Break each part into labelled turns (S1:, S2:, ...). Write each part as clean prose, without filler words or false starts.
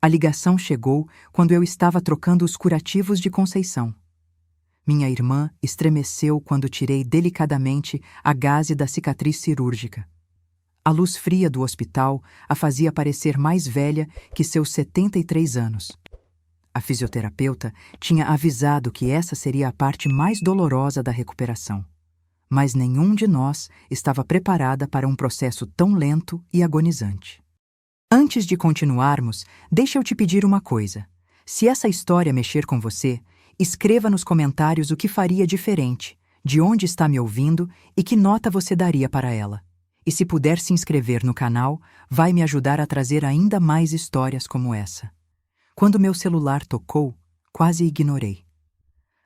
S1: A ligação chegou quando eu estava trocando os curativos de Conceição. Minha irmã estremeceu quando tirei delicadamente a gaze da cicatriz cirúrgica. A luz fria do hospital a fazia parecer mais velha que seus 73 anos. A fisioterapeuta tinha avisado que essa seria a parte mais dolorosa da recuperação. Mas nenhum de nós estava preparada para um processo tão lento e agonizante. Antes de continuarmos, deixa eu te pedir uma coisa. Se essa história mexer com você, escreva nos comentários o que faria diferente, de onde está me ouvindo e que nota você daria para ela. E se puder se inscrever no canal, vai me ajudar a trazer ainda mais histórias como essa. Quando meu celular tocou, quase ignorei.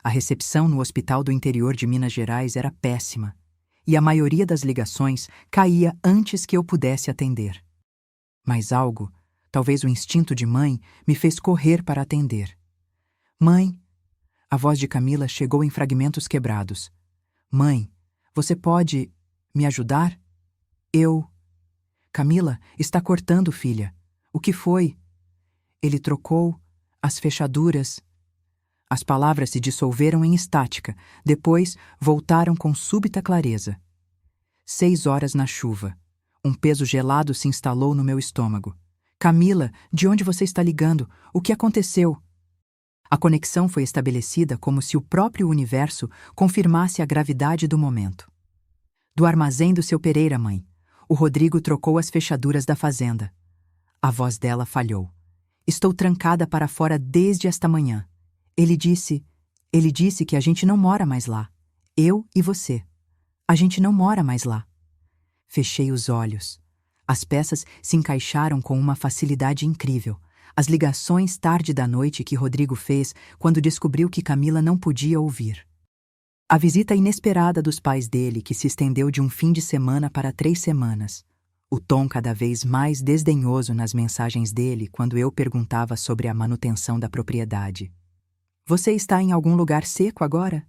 S1: A recepção no hospital do interior de Minas Gerais era péssima, e a maioria das ligações caía antes que eu pudesse atender. Mas algo, talvez o instinto de mãe, me fez correr para atender. Mãe! A voz de Camila chegou em fragmentos quebrados. Mãe, você pode me ajudar? Camila, está cortando, filha. O que foi? Ele trocou as fechaduras. As palavras se dissolveram em estática, depois voltaram com súbita clareza. 6 horas na chuva. Um peso gelado se instalou no meu estômago. Camila, de onde você está ligando? O que aconteceu? A conexão foi estabelecida como se o próprio universo confirmasse a gravidade do momento. Do armazém do seu Pereira, mãe. O Rodrigo trocou as fechaduras da fazenda. A voz dela falhou. Estou trancada para fora desde esta manhã. Ele disse que a gente não mora mais lá. Eu e você. A gente não mora mais lá. Fechei os olhos. As peças se encaixaram com uma facilidade incrível. As ligações tarde da noite que Rodrigo fez quando descobriu que Camila não podia ouvir. A visita inesperada dos pais dele, que se estendeu de um fim de semana para 3 semanas. O tom cada vez mais desdenhoso nas mensagens dele quando eu perguntava sobre a manutenção da propriedade. Você está em algum lugar seco agora?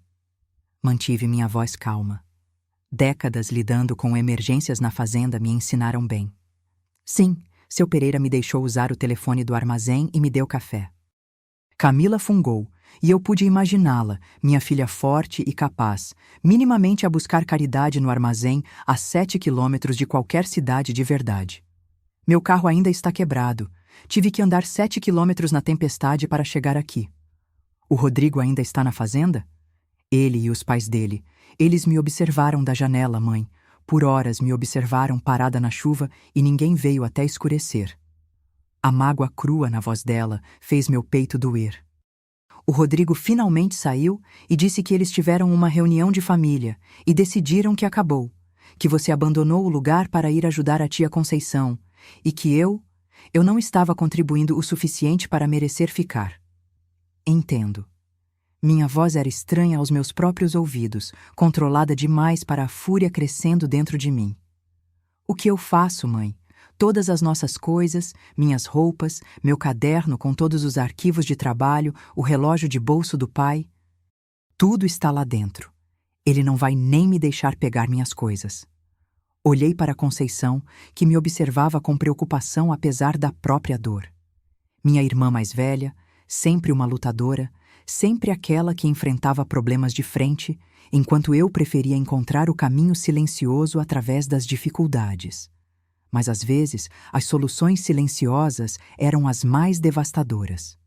S1: Mantive minha voz calma. Décadas lidando com emergências na fazenda me ensinaram bem. Sim, seu Pereira me deixou usar o telefone do armazém e me deu café. Camila fungou, e eu pude imaginá-la, minha filha forte e capaz, minimamente a buscar caridade no armazém a 7 quilômetros de qualquer cidade de verdade. Meu carro ainda está quebrado. Tive que andar 7 quilômetros na tempestade para chegar aqui. O Rodrigo ainda está na fazenda? Ele e os pais dele. Eles me observaram da janela, mãe. Por horas me observaram parada na chuva e ninguém veio até escurecer. A mágoa crua na voz dela fez meu peito doer. O Rodrigo finalmente saiu e disse que eles tiveram uma reunião de família e decidiram que acabou, que você abandonou o lugar para ir ajudar a tia Conceição e que eu não estava contribuindo o suficiente para merecer ficar. Entendo. Minha voz era estranha aos meus próprios ouvidos, controlada demais para a fúria crescendo dentro de mim. O que eu faço, mãe? Todas as nossas coisas, minhas roupas, meu caderno com todos os arquivos de trabalho, o relógio de bolso do pai. Tudo está lá dentro. Ele não vai nem me deixar pegar minhas coisas. Olhei para Conceição, que me observava com preocupação apesar da própria dor. Minha irmã mais velha, sempre uma lutadora, sempre aquela que enfrentava problemas de frente, enquanto eu preferia encontrar o caminho silencioso através das dificuldades. Mas às vezes, as soluções silenciosas eram as mais devastadoras.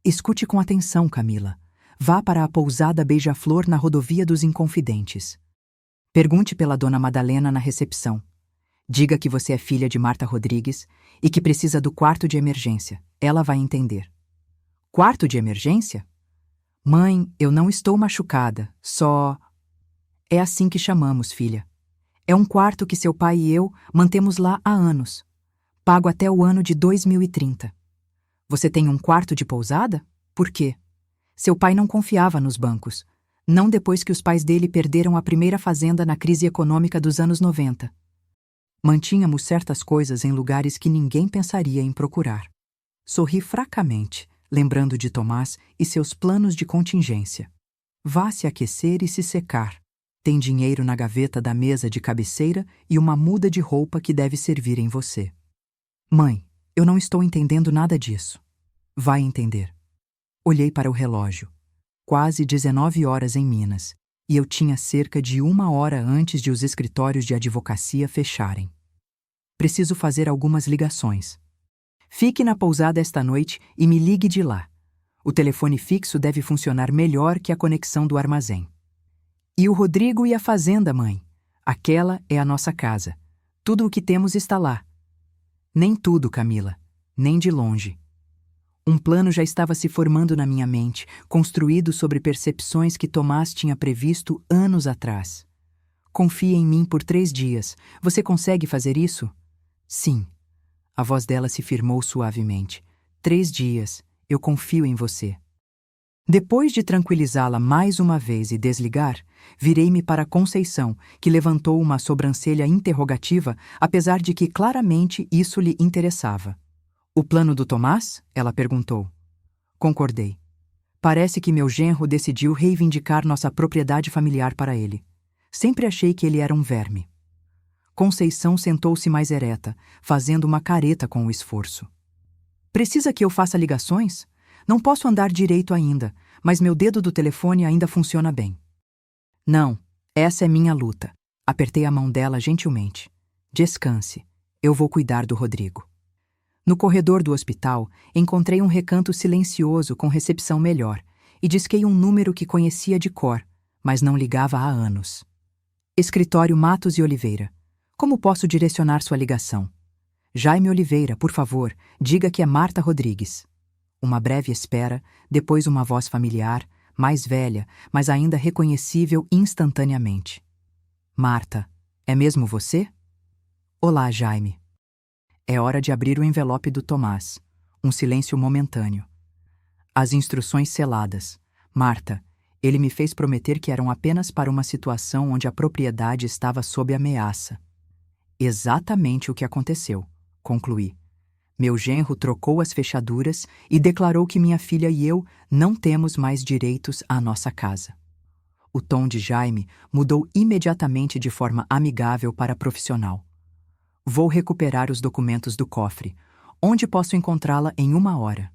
S1: Escute com atenção, Camila. Vá para a pousada Beija-Flor na rodovia dos Inconfidentes. Pergunte pela dona Madalena na recepção. Diga que você é filha de Marta Rodrigues e que precisa do quarto de emergência. Ela vai entender. Quarto de emergência? Mãe, eu não estou machucada, só... É assim que chamamos, filha. É um quarto que seu pai e eu mantemos lá há anos. Pago até o ano de 2030. Você tem um quarto de pousada? Por quê? Seu pai não confiava nos bancos. Não depois que os pais dele perderam a primeira fazenda na crise econômica dos anos 90. Mantínhamos certas coisas em lugares que ninguém pensaria em procurar. Sorri fracamente, lembrando de Tomás e seus planos de contingência. Vá se aquecer e se secar. Tem dinheiro na gaveta da mesa de cabeceira e uma muda de roupa que deve servir em você. Mãe, eu não estou entendendo nada disso. Vai entender. Olhei para o relógio. Quase 19 horas em Minas, e eu tinha cerca de 1 hora antes de os escritórios de advocacia fecharem. Preciso fazer algumas ligações. Fique na pousada esta noite e me ligue de lá. O telefone fixo deve funcionar melhor que a conexão do armazém. E o Rodrigo e a fazenda, mãe? Aquela é a nossa casa. Tudo o que temos está lá. Nem tudo, Camila. Nem de longe. Um plano já estava se formando na minha mente, construído sobre percepções que Tomás tinha previsto anos atrás. Confie em mim por 3 dias. Você consegue fazer isso? Sim. A voz dela se firmou suavemente. 3 dias. Eu confio em você. Depois de tranquilizá-la mais uma vez e desligar, virei-me para Conceição, que levantou uma sobrancelha interrogativa, apesar de que claramente isso lhe interessava. O plano do Tomás? Ela perguntou. Concordei. Parece que meu genro decidiu reivindicar nossa propriedade familiar para ele. Sempre achei que ele era um verme. Conceição sentou-se mais ereta, fazendo uma careta com o esforço. Precisa que eu faça ligações? Não posso andar direito ainda, mas meu dedo do telefone ainda funciona bem. Não, essa é minha luta. Apertei a mão dela gentilmente. Descanse. Eu vou cuidar do Rodrigo. No corredor do hospital, encontrei um recanto silencioso com recepção melhor e disquei um número que conhecia de cor, mas não ligava há anos. Escritório Matos e Oliveira. Como posso direcionar sua ligação? Jaime Oliveira, por favor, diga que é Marta Rodrigues. Uma breve espera, depois uma voz familiar, mais velha, mas ainda reconhecível instantaneamente. Marta, é mesmo você? Olá, Jaime. É hora de abrir o envelope do Tomás. Um silêncio momentâneo. As instruções seladas. Marta, ele me fez prometer que eram apenas para uma situação onde a propriedade estava sob ameaça. Exatamente o que aconteceu, concluí. Meu genro trocou as fechaduras e declarou que minha filha e eu não temos mais direitos à nossa casa. O tom de Jaime mudou imediatamente de forma amigável para profissional. Vou recuperar os documentos do cofre. Onde posso encontrá-la em 1 hora?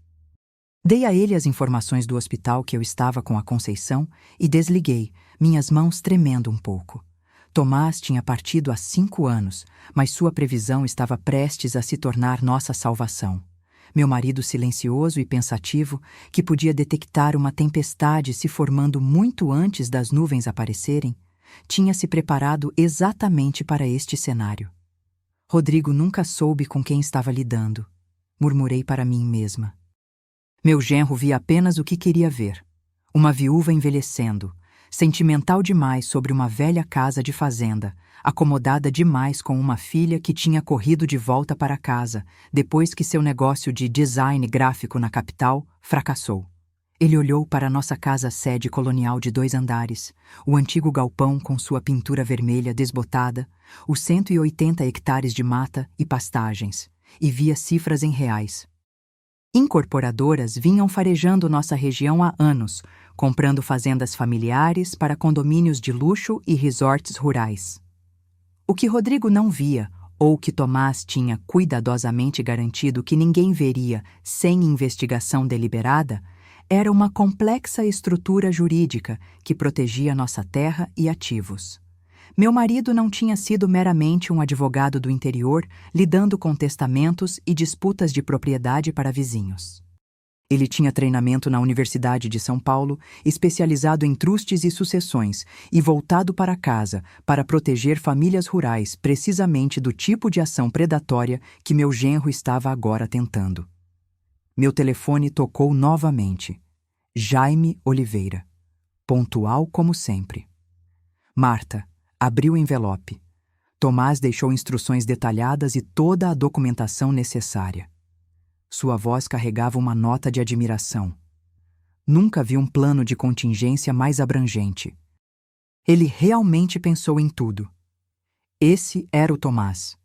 S1: Dei a ele as informações do hospital que eu estava com a Conceição e desliguei, minhas mãos tremendo um pouco. Tomás tinha partido há 5 anos, mas sua previsão estava prestes a se tornar nossa salvação. Meu marido silencioso e pensativo, que podia detectar uma tempestade se formando muito antes das nuvens aparecerem, tinha se preparado exatamente para este cenário. Rodrigo nunca soube com quem estava lidando, murmurei para mim mesma. Meu genro via apenas o que queria ver. Uma viúva envelhecendo, sentimental demais sobre uma velha casa de fazenda, acomodada demais com uma filha que tinha corrido de volta para casa, depois que seu negócio de design gráfico na capital fracassou. Ele olhou para nossa casa-sede colonial de 2 andares, o antigo galpão com sua pintura vermelha desbotada, os 180 hectares de mata e pastagens, e via cifras em reais. Incorporadoras vinham farejando nossa região há anos, comprando fazendas familiares para condomínios de luxo e resorts rurais. O que Rodrigo não via, ou que Tomás tinha cuidadosamente garantido que ninguém veria sem investigação deliberada, era uma complexa estrutura jurídica que protegia nossa terra e ativos. Meu marido não tinha sido meramente um advogado do interior lidando com testamentos e disputas de propriedade para vizinhos. Ele tinha treinamento na Universidade de São Paulo, especializado em trustes e sucessões, e voltado para casa para proteger famílias rurais precisamente do tipo de ação predatória que meu genro estava agora tentando. Meu telefone tocou novamente. Jaime Oliveira. Pontual como sempre. Marta abriu o envelope. Tomás deixou instruções detalhadas e toda a documentação necessária. Sua voz carregava uma nota de admiração. Nunca vi um plano de contingência mais abrangente. Ele realmente pensou em tudo. Esse era o Tomás.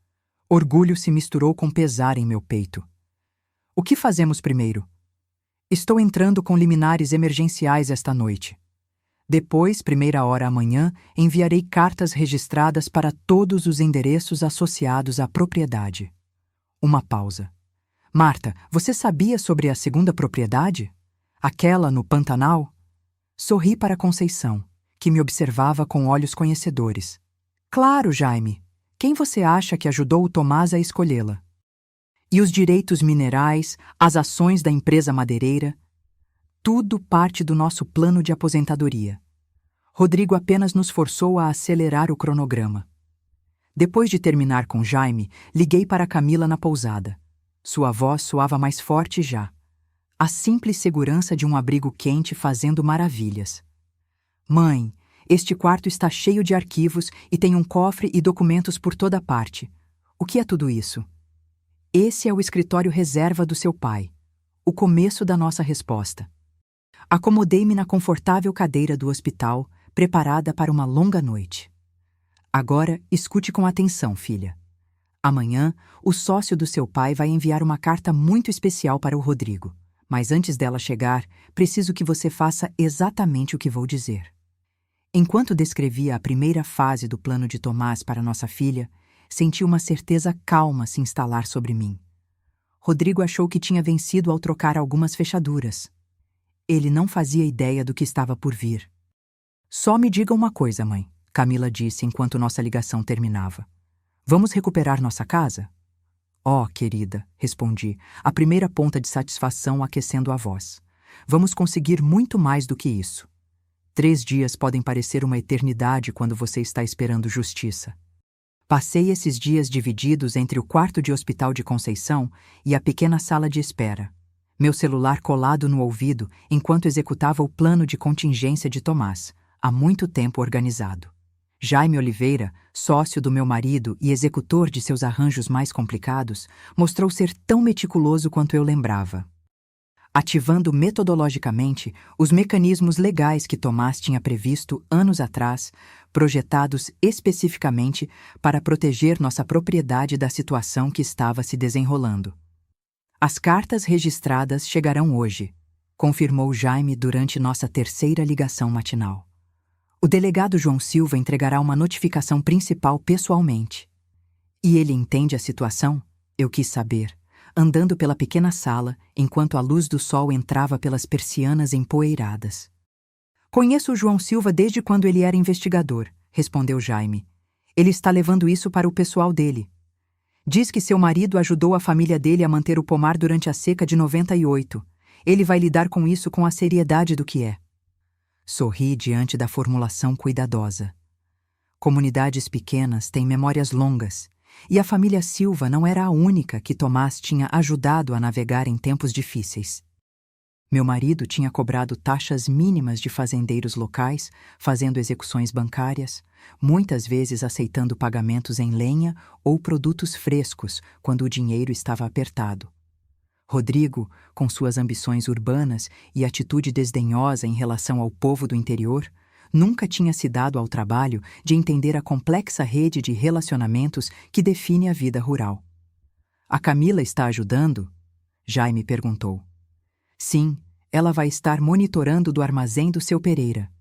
S1: Orgulho se misturou com pesar em meu peito. O que fazemos primeiro? Estou entrando com liminares emergenciais esta noite. Depois, 1h amanhã, enviarei cartas registradas para todos os endereços associados à propriedade. Uma pausa. Marta, você sabia sobre a segunda propriedade? Aquela no Pantanal? Sorri para Conceição, que me observava com olhos conhecedores. Claro, Jaime. Quem você acha que ajudou o Tomás a escolhê-la? E os direitos minerais, as ações da empresa madeireira? Tudo parte do nosso plano de aposentadoria. Rodrigo apenas nos forçou a acelerar o cronograma. Depois de terminar com Jaime, liguei para Camila na pousada. Sua voz soava mais forte já. A simples segurança de um abrigo quente fazendo maravilhas. Mãe, este quarto está cheio de arquivos e tem um cofre e documentos por toda parte. O que é tudo isso? Esse é o escritório reserva do seu pai. O começo da nossa resposta. Acomodei-me na confortável cadeira do hospital, preparada para uma longa noite. Agora, escute com atenção, filha. Amanhã, o sócio do seu pai vai enviar uma carta muito especial para o Rodrigo. Mas antes dela chegar, preciso que você faça exatamente o que vou dizer. Enquanto descrevia a primeira fase do plano de Tomás para nossa filha, senti uma certeza calma se instalar sobre mim. Rodrigo achou que tinha vencido ao trocar algumas fechaduras. Ele não fazia ideia do que estava por vir. Só me diga uma coisa, mãe, Camila disse enquanto nossa ligação terminava. Vamos recuperar nossa casa? Oh, querida, respondi, a primeira ponta de satisfação aquecendo a voz. Vamos conseguir muito mais do que isso. 3 dias podem parecer uma eternidade quando você está esperando justiça. Passei esses dias divididos entre o quarto de hospital de Conceição e a pequena sala de espera. Meu celular colado no ouvido enquanto executava o plano de contingência de Tomás, há muito tempo organizado. Jaime Oliveira, sócio do meu marido e executor de seus arranjos mais complicados, mostrou ser tão meticuloso quanto eu lembrava. Ativando metodologicamente os mecanismos legais que Tomás tinha previsto anos atrás, projetados especificamente para proteger nossa propriedade da situação que estava se desenrolando. As cartas registradas chegarão hoje, confirmou Jaime durante nossa terceira ligação matinal. O delegado João Silva entregará uma notificação principal pessoalmente. E ele entende a situação? Eu quis saber, andando pela pequena sala enquanto a luz do sol entrava pelas persianas empoeiradas. Conheço o João Silva desde quando ele era investigador, respondeu Jaime. Ele está levando isso para o pessoal dele. Diz que seu marido ajudou a família dele a manter o pomar durante a seca de 98. Ele vai lidar com isso com a seriedade do que é. Sorri diante da formulação cuidadosa. Comunidades pequenas têm memórias longas, e a família Silva não era a única que Tomás tinha ajudado a navegar em tempos difíceis. Meu marido tinha cobrado taxas mínimas de fazendeiros locais, fazendo execuções bancárias, muitas vezes aceitando pagamentos em lenha ou produtos frescos quando o dinheiro estava apertado. Rodrigo, com suas ambições urbanas e atitude desdenhosa em relação ao povo do interior, nunca tinha se dado ao trabalho de entender a complexa rede de relacionamentos que define a vida rural. A Camila está ajudando? Jaime perguntou. Sim, ela vai estar monitorando do armazém do seu Pereira.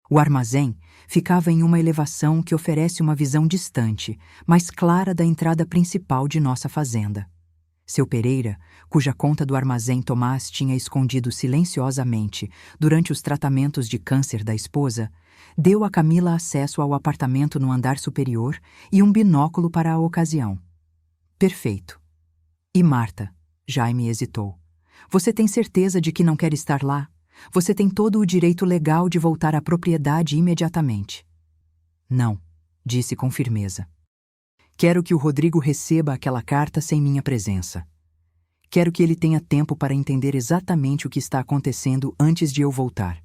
S1: O armazém ficava em uma elevação que oferece uma visão distante, mas clara da entrada principal de nossa fazenda. Seu Pereira, cuja conta do armazém Tomás tinha escondido silenciosamente durante os tratamentos de câncer da esposa, deu a Camila acesso ao apartamento no andar superior e um binóculo para a ocasião. Perfeito. E Marta? Jaime hesitou. Você tem certeza de que não quer estar lá? Você tem todo o direito legal de voltar à propriedade imediatamente. Não, disse com firmeza. Quero que o Rodrigo receba aquela carta sem minha presença. Quero que ele tenha tempo para entender exatamente o que está acontecendo antes de eu voltar.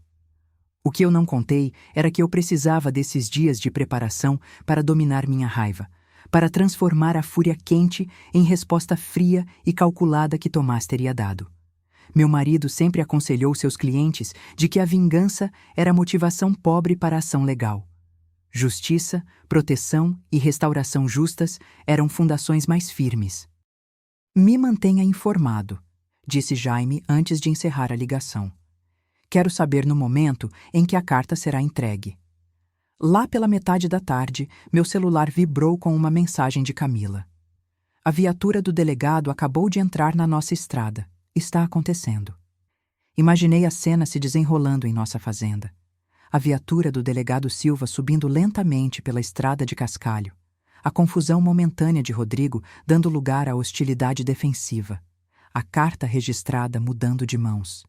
S1: O que eu não contei era que eu precisava desses dias de preparação para dominar minha raiva, para transformar a fúria quente em resposta fria e calculada que Tomás teria dado. Meu marido sempre aconselhou seus clientes de que a vingança era motivação pobre para a ação legal. Justiça, proteção e restauração justas eram fundações mais firmes. Me mantenha informado, disse Jaime antes de encerrar a ligação. Quero saber no momento em que a carta será entregue. Lá pela metade da tarde, meu celular vibrou com uma mensagem de Camila. A viatura do delegado acabou de entrar na nossa estrada. Está acontecendo. Imaginei a cena se desenrolando em nossa fazenda. A viatura do delegado Silva subindo lentamente pela estrada de cascalho. A confusão momentânea de Rodrigo dando lugar à hostilidade defensiva. A carta registrada mudando de mãos.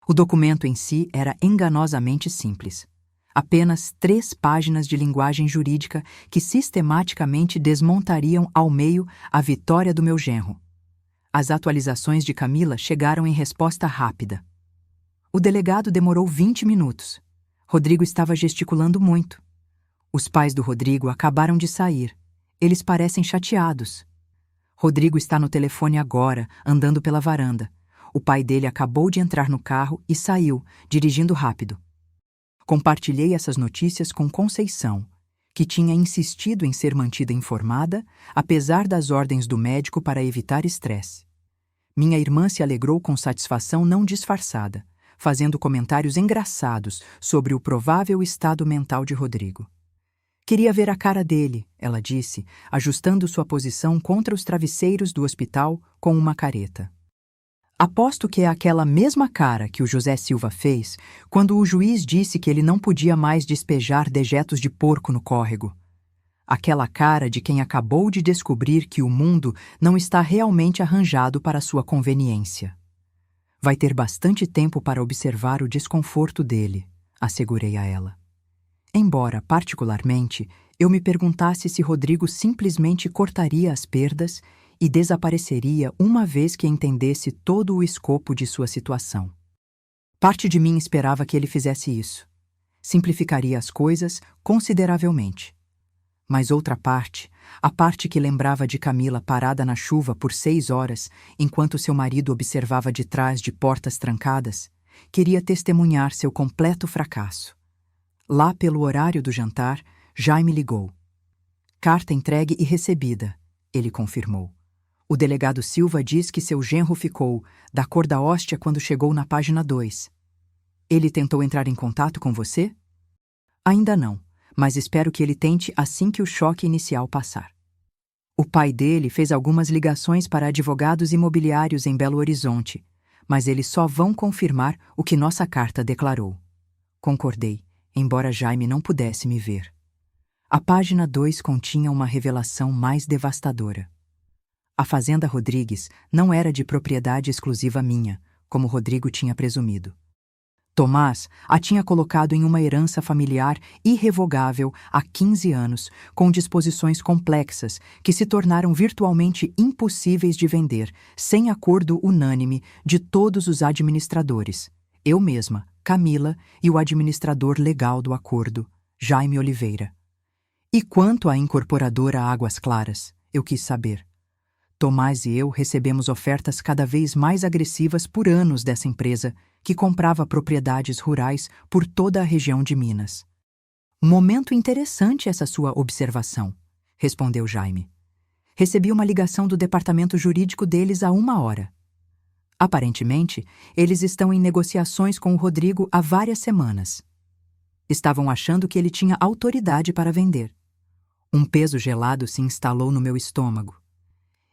S1: O documento em si era enganosamente simples. Apenas 3 páginas de linguagem jurídica que sistematicamente desmontariam ao meio a vitória do meu genro. As atualizações de Camila chegaram em resposta rápida. O delegado demorou 20 minutos. Rodrigo estava gesticulando muito. Os pais do Rodrigo acabaram de sair. Eles parecem chateados. Rodrigo está no telefone agora, andando pela varanda. O pai dele acabou de entrar no carro e saiu, dirigindo rápido. Compartilhei essas notícias com Conceição, que tinha insistido em ser mantida informada, apesar das ordens do médico para evitar estresse. Minha irmã se alegrou com satisfação não disfarçada, fazendo comentários engraçados sobre o provável estado mental de Rodrigo. Queria ver a cara dele, ela disse, ajustando sua posição contra os travesseiros do hospital com uma careta. Aposto que é aquela mesma cara que o José Silva fez quando o juiz disse que ele não podia mais despejar dejetos de porco no córrego. Aquela cara de quem acabou de descobrir que o mundo não está realmente arranjado para sua conveniência. Vai ter bastante tempo para observar o desconforto dele, assegurei a ela. Embora, particularmente, eu me perguntasse se Rodrigo simplesmente cortaria as perdas e desapareceria uma vez que entendesse todo o escopo de sua situação. Parte de mim esperava que ele fizesse isso. Simplificaria as coisas consideravelmente. Mas outra parte, a parte que lembrava de Camila parada na chuva por 6 horas, enquanto seu marido observava de trás de portas trancadas, queria testemunhar seu completo fracasso. Lá pelo horário do jantar, Jaime ligou. Carta entregue e recebida, ele confirmou. O delegado Silva diz que seu genro ficou da cor da hóstia quando chegou na página 2. Ele tentou entrar em contato com você? Ainda não, mas espero que ele tente assim que o choque inicial passar. O pai dele fez algumas ligações para advogados imobiliários em Belo Horizonte, mas eles só vão confirmar o que nossa carta declarou. Concordei, embora Jaime não pudesse me ver. A página 2 continha uma revelação mais devastadora. A fazenda Rodrigues não era de propriedade exclusiva minha, como Rodrigo tinha presumido. Tomás a tinha colocado em uma herança familiar irrevogável há 15 anos, com disposições complexas que se tornaram virtualmente impossíveis de vender, sem acordo unânime de todos os administradores, eu mesma, Camila e o administrador legal do acordo, Jaime Oliveira. E quanto à incorporadora Águas Claras, eu quis saber. Tomás e eu recebemos ofertas cada vez mais agressivas por anos dessa empresa, que comprava propriedades rurais por toda a região de Minas. Momento interessante essa sua observação, respondeu Jaime. Recebi uma ligação do departamento jurídico deles há 1 hora. Aparentemente, eles estão em negociações com o Rodrigo há várias semanas. Estavam achando que ele tinha autoridade para vender. Um peso gelado se instalou no meu estômago.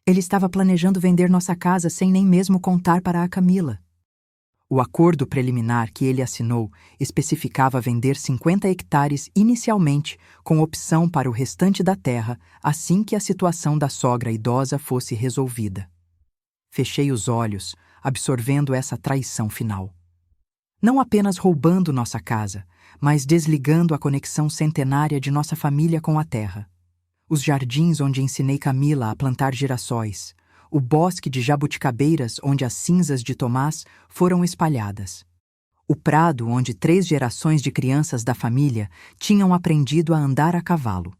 S1: Ele estava planejando vender nossa casa sem nem mesmo contar para a Camila. O acordo preliminar que ele assinou especificava vender 50 hectares inicialmente, com opção para o restante da terra assim que a situação da sogra idosa fosse resolvida. Fechei os olhos, absorvendo essa traição final. Não apenas roubando nossa casa, mas desligando a conexão centenária de nossa família com a terra. Os jardins onde ensinei Camila a plantar girassóis, o bosque de jabuticabeiras onde as cinzas de Tomás foram espalhadas, o prado onde 3 gerações de crianças da família tinham aprendido a andar a cavalo.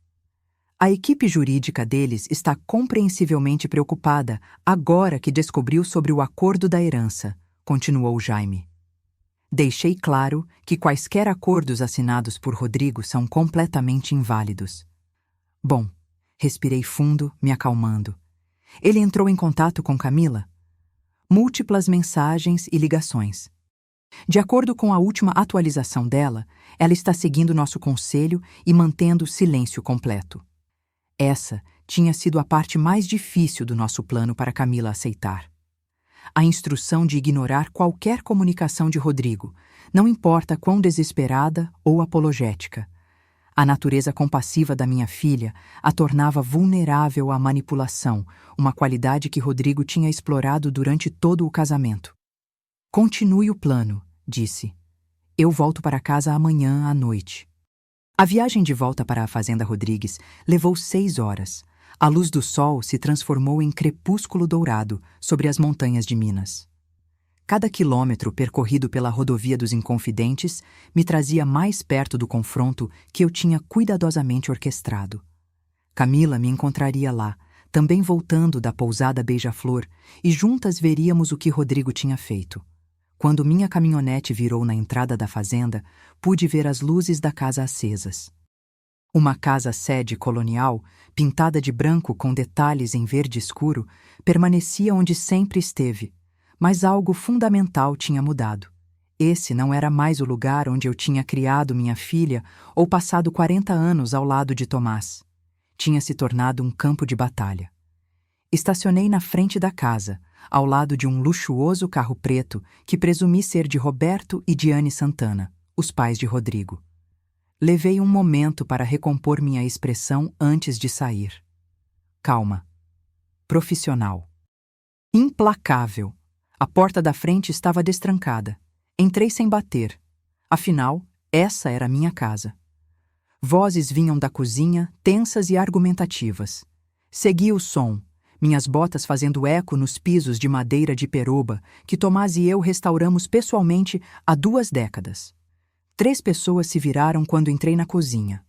S1: A equipe jurídica deles está compreensivelmente preocupada agora que descobriu sobre o acordo da herança, continuou Jaime. Deixei claro que quaisquer acordos assinados por Rodrigo são completamente inválidos. Bom, respirei fundo, me acalmando. Ele entrou em contato com Camila? Múltiplas mensagens e ligações. De acordo com a última atualização dela, ela está seguindo nosso conselho e mantendo silêncio completo. Essa tinha sido a parte mais difícil do nosso plano para Camila aceitar. A instrução de ignorar qualquer comunicação de Rodrigo, não importa quão desesperada ou apologética. A natureza compassiva da minha filha a tornava vulnerável à manipulação, uma qualidade que Rodrigo tinha explorado durante todo o casamento. Continue o plano, disse. Eu volto para casa amanhã à noite. A viagem de volta para a Fazenda Rodrigues levou 6 horas. A luz do sol se transformou em crepúsculo dourado sobre as montanhas de Minas. Cada quilômetro percorrido pela rodovia dos Inconfidentes me trazia mais perto do confronto que eu tinha cuidadosamente orquestrado. Camila me encontraria lá, também voltando da pousada Beija-Flor, e juntas veríamos o que Rodrigo tinha feito. Quando minha caminhonete virou na entrada da fazenda, pude ver as luzes da casa acesas. Uma casa-sede colonial, pintada de branco com detalhes em verde escuro, permanecia onde sempre esteve, mas algo fundamental tinha mudado. Esse não era mais o lugar onde eu tinha criado minha filha ou passado 40 anos ao lado de Tomás. Tinha se tornado um campo de batalha. Estacionei na frente da casa, ao lado de um luxuoso carro preto que presumi ser de Roberto e Diane Santana, os pais de Rodrigo. Levei um momento para recompor minha expressão antes de sair. Calma. Profissional. Implacável. A porta da frente estava destrancada. Entrei sem bater. Afinal, essa era minha casa. Vozes vinham da cozinha, tensas e argumentativas. Segui o som, minhas botas fazendo eco nos pisos de madeira de peroba que Tomás e eu restauramos pessoalmente há 2 décadas. 3 pessoas se viraram quando entrei na cozinha.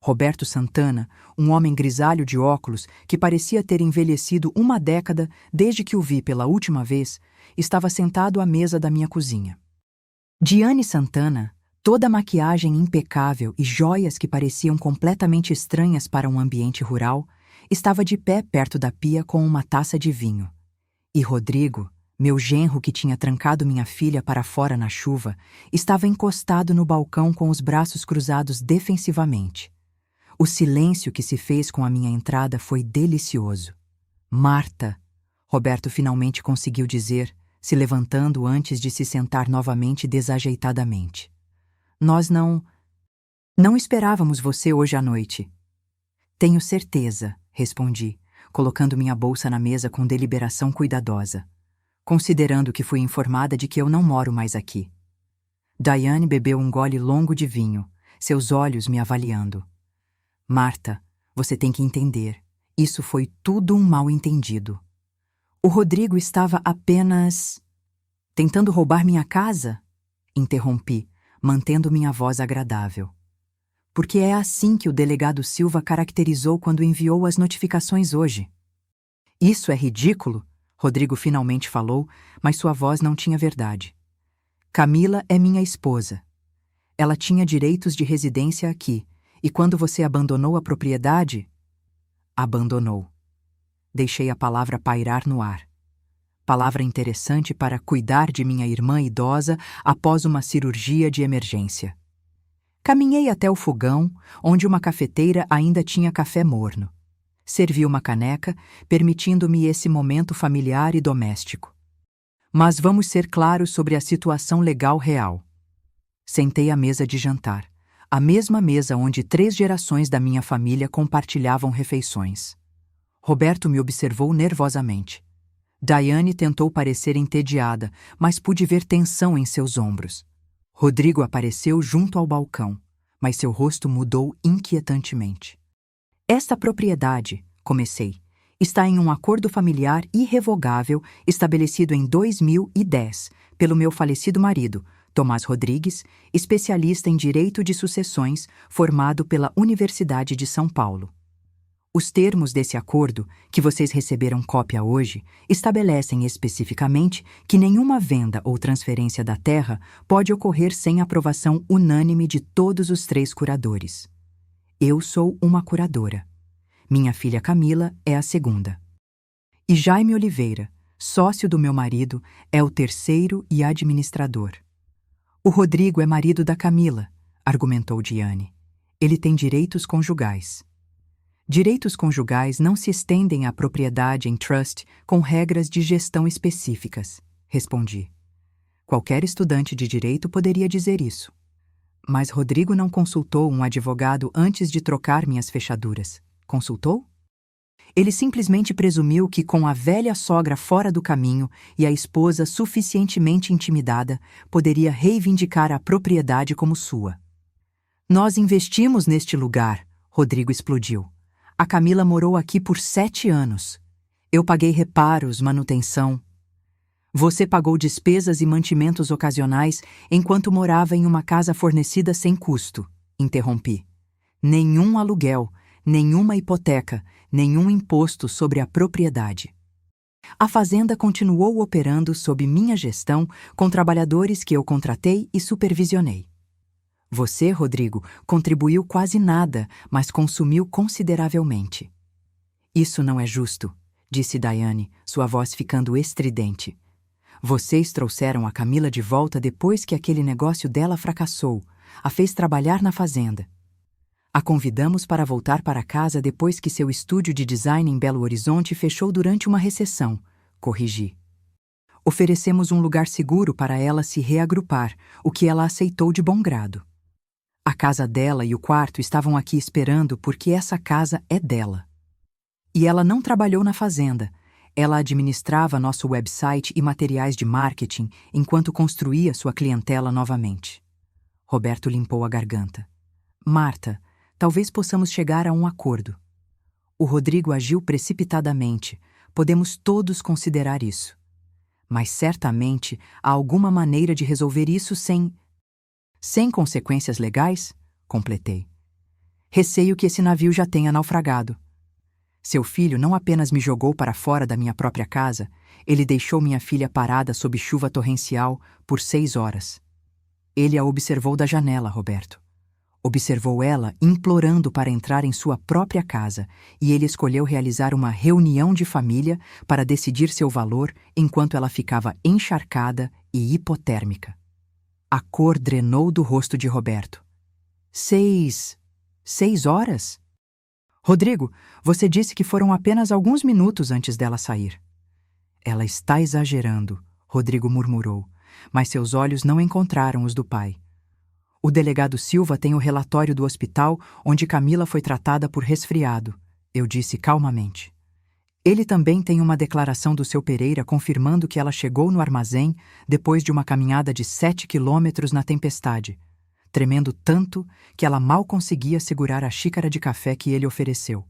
S1: Roberto Santana, um homem grisalho de óculos que parecia ter envelhecido 1 década desde que o vi pela última vez, estava sentado à mesa da minha cozinha. Diane Santana, toda a maquiagem impecável e joias que pareciam completamente estranhas para um ambiente rural, estava de pé perto da pia com uma taça de vinho. E Rodrigo, meu genro que tinha trancado minha filha para fora na chuva, estava encostado no balcão com os braços cruzados defensivamente. O silêncio que se fez com a minha entrada foi delicioso. Marta, Roberto finalmente conseguiu dizer, se levantando antes de se sentar novamente desajeitadamente. Nós não esperávamos você hoje à noite. Tenho certeza, respondi, colocando minha bolsa na mesa com deliberação cuidadosa, considerando que fui informada de que eu não moro mais aqui. Diane bebeu um gole longo de vinho, seus olhos me avaliando. Marta, você tem que entender, isso foi tudo um mal-entendido. O Rodrigo estava apenas tentando roubar minha casa? Interrompi, mantendo minha voz agradável. Porque é assim que o delegado Silva caracterizou quando enviou as notificações hoje. Isso é ridículo, Rodrigo finalmente falou, mas sua voz não tinha verdade. Camila é minha esposa. Ela tinha direitos de residência aqui, e quando você abandonou a propriedade... Abandonou. Deixei a palavra pairar no ar. Palavra interessante para cuidar de minha irmã idosa após uma cirurgia de emergência. Caminhei até o fogão, onde uma cafeteira ainda tinha café morno. Servi uma caneca, permitindo-me esse momento familiar e doméstico. Mas vamos ser claros sobre a situação legal real. Sentei à mesa de jantar, a mesma mesa onde 3 gerações da minha família compartilhavam refeições. Roberto me observou nervosamente. Diane tentou parecer entediada, mas pude ver tensão em seus ombros. Rodrigo apareceu junto ao balcão, mas seu rosto mudou inquietantemente. Esta propriedade, comecei, está em um acordo familiar irrevogável estabelecido em 2010 pelo meu falecido marido, Tomás Rodrigues, especialista em direito de sucessões, formado pela Universidade de São Paulo. Os termos desse acordo, que vocês receberam cópia hoje, estabelecem especificamente que nenhuma venda ou transferência da terra pode ocorrer sem aprovação unânime de todos os 3 curadores. Eu sou uma curadora. Minha filha Camila é a segunda. E Jaime Oliveira, sócio do meu marido, é o 3º e administrador. O Rodrigo é marido da Camila, argumentou Diane. Ele tem direitos conjugais. Direitos conjugais não se estendem à propriedade em trust com regras de gestão específicas, respondi. Qualquer estudante de direito poderia dizer isso. Mas Rodrigo não consultou um advogado antes de trocar minhas fechaduras. Consultou? Ele simplesmente presumiu que, com a velha sogra fora do caminho e a esposa suficientemente intimidada, poderia reivindicar a propriedade como sua. Nós investimos neste lugar, Rodrigo explodiu. A Camila morou aqui por 7 anos. Eu paguei reparos, manutenção. Você pagou despesas e mantimentos ocasionais enquanto morava em uma casa fornecida sem custo, interrompi. Nenhum aluguel, nenhuma hipoteca, nenhum imposto sobre a propriedade. A fazenda continuou operando sob minha gestão com trabalhadores que eu contratei e supervisionei. Você, Rodrigo, contribuiu quase nada, mas consumiu consideravelmente. Isso não é justo, disse Daiane, sua voz ficando estridente. Vocês trouxeram a Camila de volta depois que aquele negócio dela fracassou, a fez trabalhar na fazenda. A convidamos para voltar para casa depois que seu estúdio de design em Belo Horizonte fechou durante uma recessão, corrigi. Oferecemos um lugar seguro para ela se reagrupar, o que ela aceitou de bom grado. A casa dela e o quarto estavam aqui esperando porque essa casa é dela. E ela não trabalhou na fazenda. Ela administrava nosso website e materiais de marketing enquanto construía sua clientela novamente. Roberto limpou a garganta. Marta, talvez possamos chegar a um acordo. O Rodrigo agiu precipitadamente, podemos todos considerar isso. Mas certamente há alguma maneira de resolver isso sem consequências legais? Completei. Receio que esse navio já tenha naufragado. Seu filho não apenas me jogou para fora da minha própria casa, ele deixou minha filha parada sob chuva torrencial por 6 horas. Ele a observou da janela, Roberto. Observou ela implorando para entrar em sua própria casa e ele escolheu realizar uma reunião de família para decidir seu valor enquanto ela ficava encharcada e hipotérmica. A cor drenou do rosto de Roberto. 6 horas? Rodrigo, você disse que foram apenas alguns minutos antes dela sair. Ela está exagerando, Rodrigo murmurou, mas seus olhos não encontraram os do pai. O delegado Silva tem o relatório do hospital onde Camila foi tratada por resfriado, eu disse calmamente. Ele também tem uma declaração do seu Pereira confirmando que ela chegou no armazém depois de uma caminhada de 7 quilômetros na tempestade, tremendo tanto que ela mal conseguia segurar a xícara de café que ele ofereceu.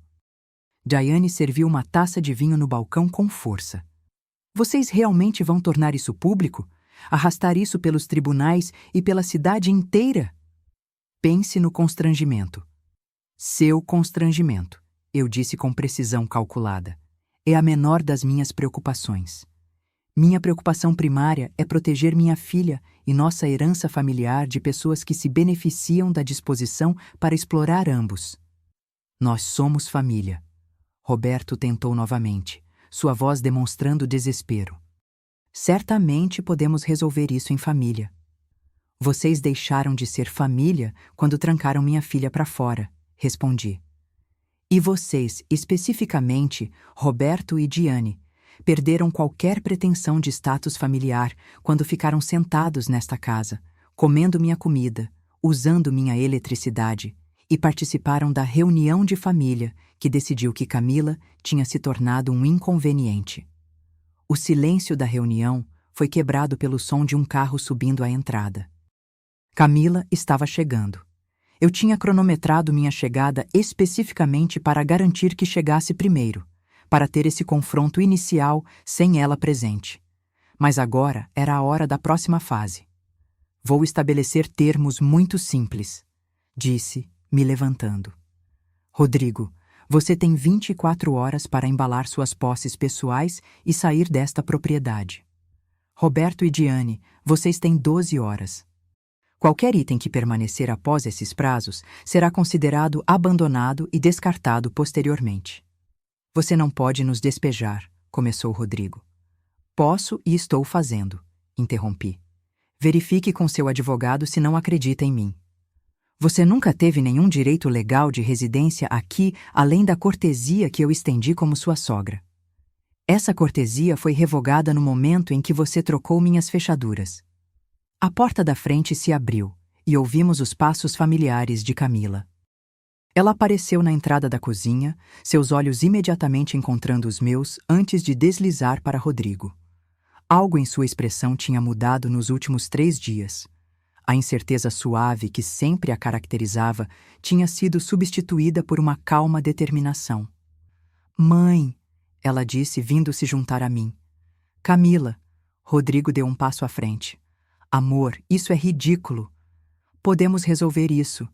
S1: Daiane serviu uma taça de vinho no balcão com força. Vocês realmente vão tornar isso público? Arrastar isso pelos tribunais e pela cidade inteira? Pense no constrangimento. Seu constrangimento, eu disse com precisão calculada, é a menor das minhas preocupações. Minha preocupação primária é proteger minha filha e nossa herança familiar de pessoas que se beneficiam da disposição para explorar ambos. Nós somos família. Roberto tentou novamente, sua voz demonstrando desespero. Certamente podemos resolver isso em família. Vocês deixaram de ser família quando trancaram minha filha para fora, respondi. E vocês, especificamente, Roberto e Diane, perderam qualquer pretensão de status familiar quando ficaram sentados nesta casa, comendo minha comida, usando minha eletricidade, e participaram da reunião de família que decidiu que Camila tinha se tornado um inconveniente. O silêncio da reunião foi quebrado pelo som de um carro subindo a entrada. Camila estava chegando. Eu tinha cronometrado minha chegada especificamente para garantir que chegasse primeiro, para ter esse confronto inicial sem ela presente. Mas agora era a hora da próxima fase. Vou estabelecer termos muito simples, disse, me levantando. Rodrigo, você tem 24 horas para embalar suas posses pessoais e sair desta propriedade. Roberto e Diane, vocês têm 12 horas. Qualquer item que permanecer após esses prazos será considerado abandonado e descartado posteriormente. Você não pode nos despejar, começou Rodrigo. Posso e estou fazendo, interrompi. Verifique com seu advogado se não acredita em mim. Você nunca teve nenhum direito legal de residência aqui além da cortesia que eu estendi como sua sogra. Essa cortesia foi revogada no momento em que você trocou minhas fechaduras. A porta da frente se abriu e ouvimos os passos familiares de Camila. Ela apareceu na entrada da cozinha, seus olhos imediatamente encontrando os meus antes de deslizar para Rodrigo. Algo em sua expressão tinha mudado nos últimos 3 dias. A incerteza suave que sempre a caracterizava tinha sido substituída por uma calma determinação. "Mãe", ela disse, vindo se juntar a mim. "Camila", Rodrigo deu um passo à frente. "Amor, isso é ridículo. Podemos resolver isso.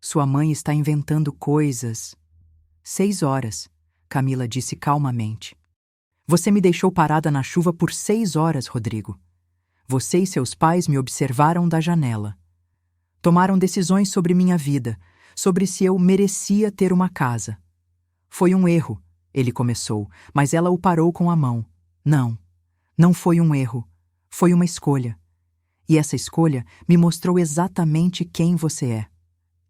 S1: Sua mãe está inventando coisas." 6 horas, Camila disse calmamente. "Você me deixou parada na chuva por 6 horas, Rodrigo. Você e seus pais me observaram da janela. Tomaram decisões sobre minha vida, sobre se eu merecia ter uma casa. Foi um erro", ele começou, mas ela o parou com a mão. "Não, não foi um erro. Foi uma escolha. E essa escolha me mostrou exatamente quem você é."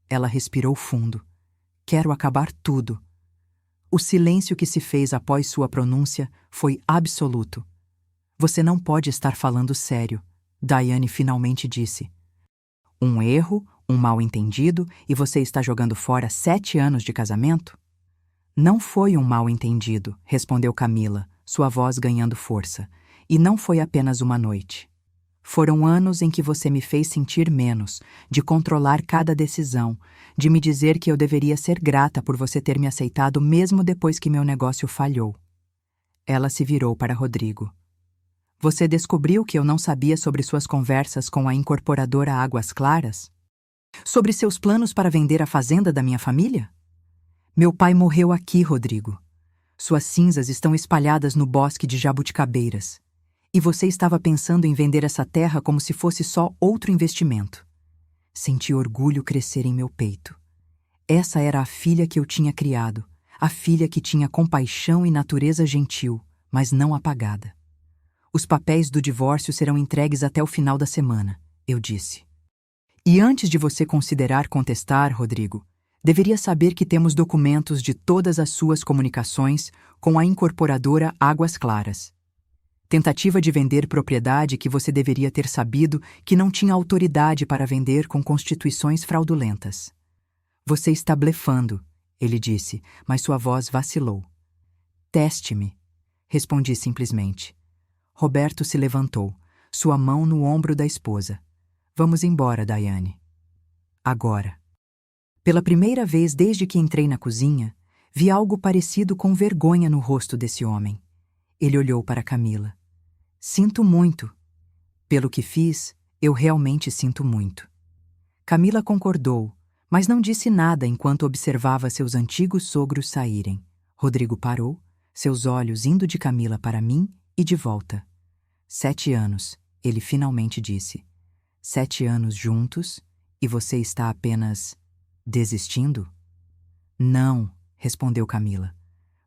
S1: Ela respirou fundo. "Quero acabar tudo." O silêncio que se fez após sua pronúncia foi absoluto. "Você não pode estar falando sério", Daiane finalmente disse. "Um erro, um mal-entendido e você está jogando fora 7 anos de casamento?" "Não foi um mal-entendido", respondeu Camila, sua voz ganhando força. "E não foi apenas uma noite. Foram anos em que você me fez sentir menos, de controlar cada decisão, de me dizer que eu deveria ser grata por você ter me aceitado mesmo depois que meu negócio falhou." Ela se virou para Rodrigo. "Você descobriu que eu não sabia sobre suas conversas com a incorporadora Águas Claras? Sobre seus planos para vender a fazenda da minha família? Meu pai morreu aqui, Rodrigo. Suas cinzas estão espalhadas no bosque de jabuticabeiras. E você estava pensando em vender essa terra como se fosse só outro investimento." Senti orgulho crescer em meu peito. Essa era a filha que eu tinha criado, a filha que tinha compaixão e natureza gentil, mas não apagada. "Os papéis do divórcio serão entregues até o final da semana", eu disse. "E antes de você considerar contestar, Rodrigo, deveria saber que temos documentos de todas as suas comunicações com a incorporadora Águas Claras. Tentativa de vender propriedade que você deveria ter sabido que não tinha autoridade para vender com constituições fraudulentas." "Você está blefando", ele disse, mas sua voz vacilou. "Teste-me", respondi simplesmente. Roberto se levantou, sua mão no ombro da esposa. "Vamos embora, Daiane. Agora." Pela primeira vez desde que entrei na cozinha, vi algo parecido com vergonha no rosto desse homem. Ele olhou para Camila. "Sinto muito. Pelo que fiz, eu realmente sinto muito." Camila concordou, mas não disse nada enquanto observava seus antigos sogros saírem. Rodrigo parou, seus olhos indo de Camila para mim e de volta. 7 anos, ele finalmente disse. 7 anos juntos, e você está apenas desistindo? "Não", respondeu Camila.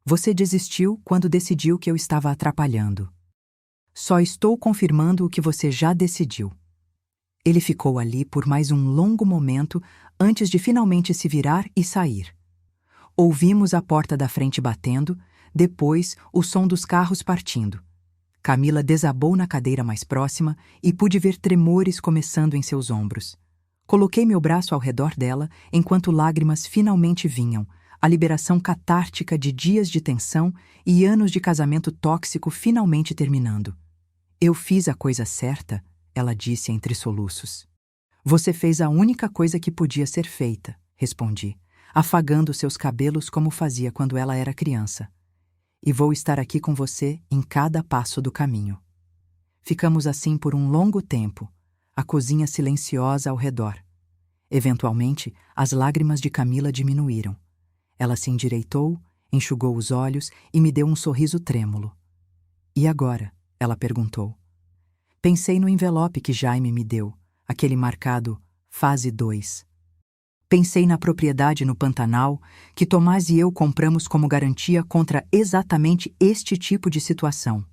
S1: "Você desistiu quando decidiu que eu estava atrapalhando. Só estou confirmando o que você já decidiu." Ele ficou ali por mais um longo momento antes de finalmente se virar e sair. Ouvimos a porta da frente batendo, depois o som dos carros partindo. Camila desabou na cadeira mais próxima e pude ver tremores começando em seus ombros. Coloquei meu braço ao redor dela enquanto lágrimas finalmente vinham, a liberação catártica de dias de tensão e anos de casamento tóxico finalmente terminando. "Eu fiz a coisa certa", ela disse entre soluços. "Você fez a única coisa que podia ser feita", respondi, afagando seus cabelos como fazia quando ela era criança. "E vou estar aqui com você em cada passo do caminho." Ficamos assim por um longo tempo, a cozinha silenciosa ao redor. Eventualmente, as lágrimas de Camila diminuíram. Ela se endireitou, enxugou os olhos e me deu um sorriso trêmulo. "E agora?", ela perguntou. Pensei no envelope que Jaime me deu, aquele marcado Fase 2. Pensei na propriedade no Pantanal que Tomás e eu compramos como garantia contra exatamente este tipo de situação.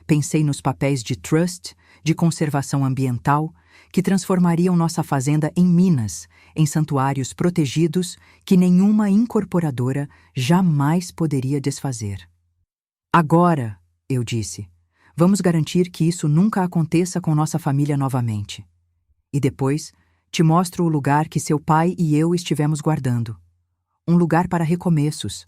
S1: Pensei nos papéis de trust de conservação ambiental, que transformariam nossa fazenda em minas, em santuários protegidos que nenhuma incorporadora jamais poderia desfazer. Agora, eu disse, vamos garantir que isso nunca aconteça com nossa família novamente. E depois, te mostro o lugar que seu pai e eu estivemos guardando. Um lugar para recomeços.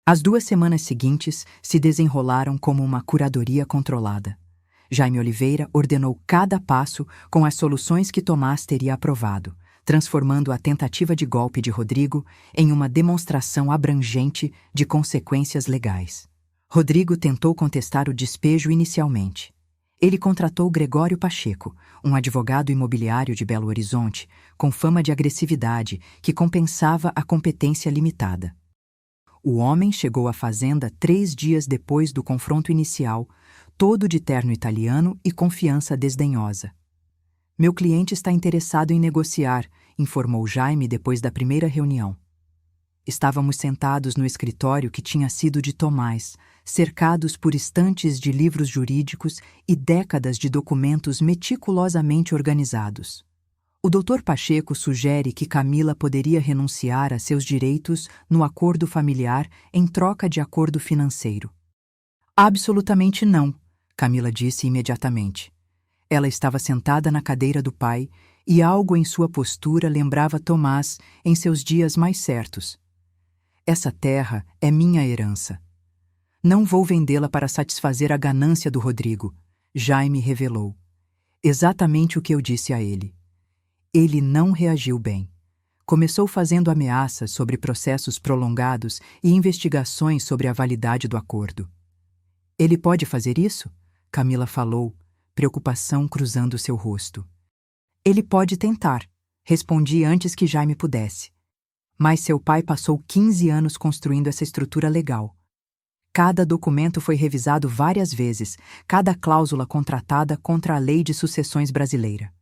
S1: As 2 semanas seguintes se desenrolaram como uma curadoria controlada. Jaime Oliveira ordenou cada passo com as soluções que Tomás teria aprovado, transformando a tentativa de golpe de Rodrigo em uma demonstração abrangente de consequências legais. Rodrigo tentou contestar o despejo inicialmente. Ele contratou Gregório Pacheco, um advogado imobiliário de Belo Horizonte, com fama de agressividade que compensava a competência limitada. O homem chegou à fazenda 3 dias depois do confronto inicial, todo de terno italiano e confiança desdenhosa. Meu cliente está interessado em negociar, informou Jaime depois da primeira reunião. Estávamos sentados no escritório que tinha sido de Tomás, cercados por estantes de livros jurídicos e décadas de documentos meticulosamente organizados. O Dr. Pacheco sugere que Camila poderia renunciar a seus direitos no acordo familiar em troca de acordo financeiro. Absolutamente não, Camila disse imediatamente. Ela estava sentada na cadeira do pai e algo em sua postura lembrava Tomás em seus dias mais certos. Essa terra é minha herança. Não vou vendê-la para satisfazer a ganância do Rodrigo, Jaime revelou. Exatamente o que eu disse a ele. Ele não reagiu bem. Começou fazendo ameaças sobre processos prolongados e investigações sobre a validade do acordo. Ele pode fazer isso? Camila falou, preocupação cruzando seu rosto. Ele pode tentar, respondi antes que Jaime pudesse. Mas seu pai passou 15 anos construindo essa estrutura legal. Cada documento foi revisado várias vezes, cada cláusula contratada contra a lei de sucessões brasileira.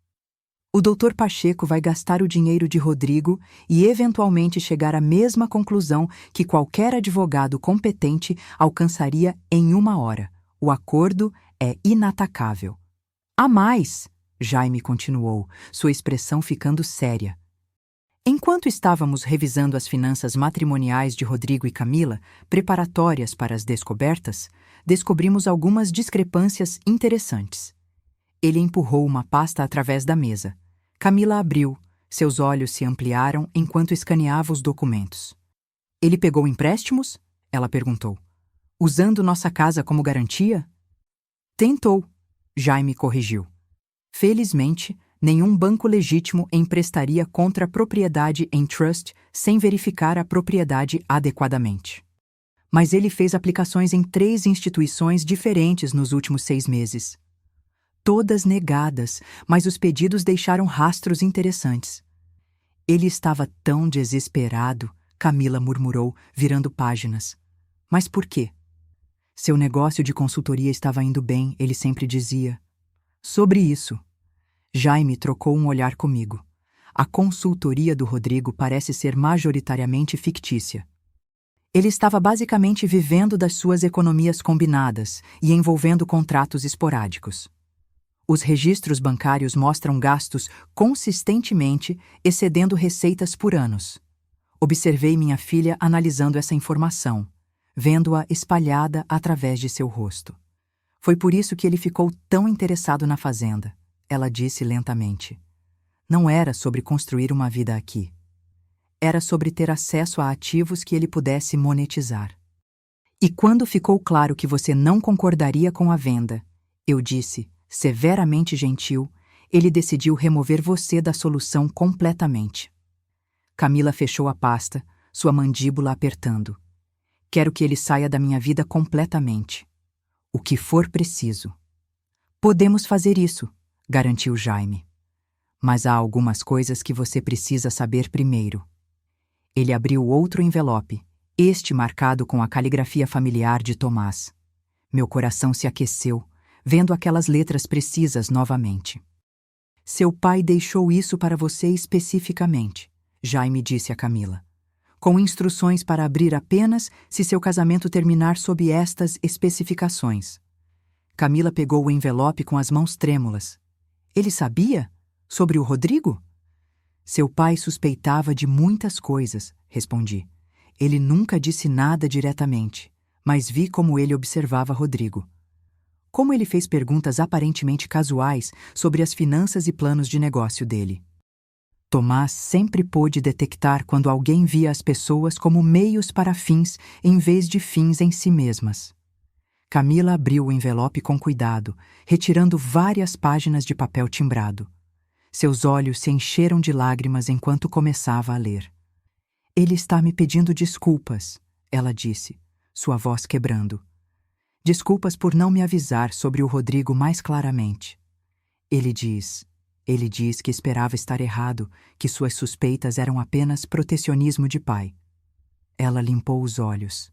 S1: O Dr. Pacheco vai gastar o dinheiro de Rodrigo e eventualmente chegar à mesma conclusão que qualquer advogado competente alcançaria em 1 hora. O acordo é inatacável. Há mais, Jaime continuou, sua expressão ficando séria. Enquanto estávamos revisando as finanças matrimoniais de Rodrigo e Camila, preparatórias para as descobertas, descobrimos algumas discrepâncias interessantes. Ele empurrou uma pasta através da mesa. Camila abriu. Seus olhos se ampliaram enquanto escaneava os documentos. Ele pegou empréstimos? Ela perguntou. Usando nossa casa como garantia? Tentou, Jaime corrigiu. Felizmente, nenhum banco legítimo emprestaria contra a propriedade em trust sem verificar a propriedade adequadamente. Mas ele fez aplicações em 3 instituições diferentes nos últimos 6 meses. Todas negadas, mas os pedidos deixaram rastros interessantes. Ele estava tão desesperado, Camila murmurou, virando páginas. Mas por quê? Seu negócio de consultoria estava indo bem, ele sempre dizia. Sobre isso, Jaime trocou um olhar comigo. A consultoria do Rodrigo parece ser majoritariamente fictícia. Ele estava basicamente vivendo das suas economias combinadas e envolvendo contratos esporádicos. Os registros bancários mostram gastos consistentemente excedendo receitas por anos. Observei minha filha analisando essa informação, vendo-a espalhada através de seu rosto. Foi por isso que ele ficou tão interessado na fazenda, ela disse lentamente. Não era sobre construir uma vida aqui. Era sobre ter acesso a ativos que ele pudesse monetizar. E quando ficou claro que você não concordaria com a venda, eu disse, severamente gentil, ele decidiu remover você da solução completamente. Camila fechou a pasta, sua mandíbula apertando. Quero que ele saia da minha vida completamente. O que for preciso. Podemos fazer isso, garantiu Jaime. Mas há algumas coisas que você precisa saber primeiro. Ele abriu outro envelope, este marcado com a caligrafia familiar de Tomás. Meu coração se aqueceu, vendo aquelas letras precisas novamente. Seu pai deixou isso para você especificamente, Jaime disse a Camila, com instruções para abrir apenas se seu casamento terminar sob estas especificações. Camila pegou o envelope com as mãos trêmulas. Ele sabia? Sobre o Rodrigo? Seu pai suspeitava de muitas coisas, respondi. Ele nunca disse nada diretamente, mas vi como ele observava Rodrigo. Como ele fez perguntas aparentemente casuais sobre as finanças e planos de negócio dele. Tomás sempre pôde detectar quando alguém via as pessoas como meios para fins em vez de fins em si mesmas. Camila abriu o envelope com cuidado, retirando várias páginas de papel timbrado. Seus olhos se encheram de lágrimas enquanto começava a ler. Ele está me pedindo desculpas, ela disse, sua voz quebrando. Desculpas por não me avisar sobre o Rodrigo mais claramente. Ele diz que esperava estar errado, que suas suspeitas eram apenas protecionismo de pai. Ela limpou os olhos.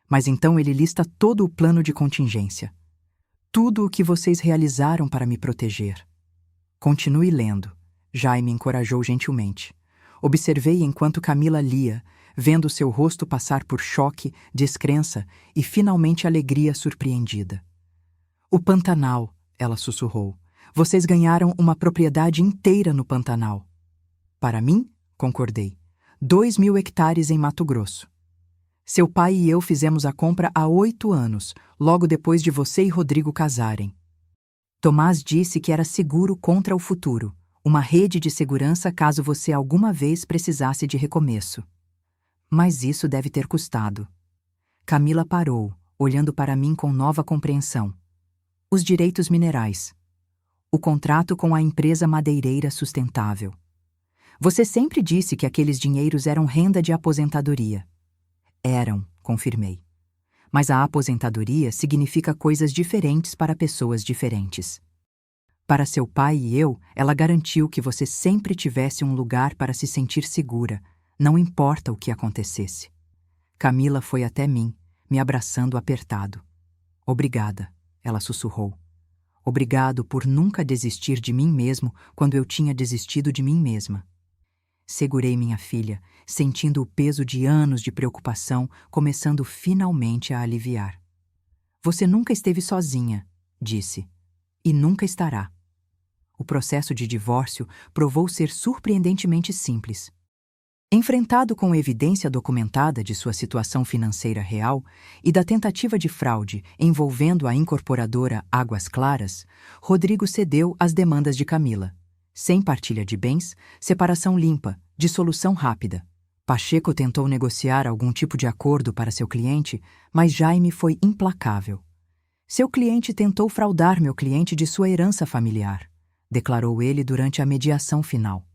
S1: Mas então ele lista todo o plano de contingência. Tudo o que vocês realizaram para me proteger. Continue lendo, Jaime encorajou gentilmente. Observei enquanto Camila lia, vendo seu rosto passar por choque, descrença e finalmente alegria surpreendida. O Pantanal, ela sussurrou. Vocês ganharam uma propriedade inteira no Pantanal. Para mim, concordei. 2.000 hectares em Mato Grosso. Seu pai e eu fizemos a compra há 8 anos, logo depois de você e Rodrigo casarem. Tomás disse que era seguro contra o futuro, uma rede de segurança caso você alguma vez precisasse de recomeço. Mas isso deve ter custado. Camila parou, olhando para mim com nova compreensão. Os direitos minerais. O contrato com a empresa madeireira sustentável. Você sempre disse que aqueles dinheiros eram renda de aposentadoria. Eram, confirmei. Mas a aposentadoria significa coisas diferentes para pessoas diferentes. Para seu pai e eu, ela garantiu que você sempre tivesse um lugar para se sentir segura, não importa o que acontecesse. Camila foi até mim, me abraçando apertado. Obrigada, ela sussurrou. Obrigado por nunca desistir de mim mesmo quando eu tinha desistido de mim mesma. Segurei minha filha, sentindo o peso de anos de preocupação começando finalmente a aliviar. Você nunca esteve sozinha, disse, e nunca estará. O processo de divórcio provou ser surpreendentemente simples. Enfrentado com evidência documentada de sua situação financeira real e da tentativa de fraude envolvendo a incorporadora Águas Claras, Rodrigo cedeu às demandas de Camila. Sem partilha de bens, separação limpa, dissolução rápida. Pacheco tentou negociar algum tipo de acordo para seu cliente, mas Jaime foi implacável. Seu cliente tentou fraudar meu cliente de sua herança familiar, declarou ele durante a mediação final.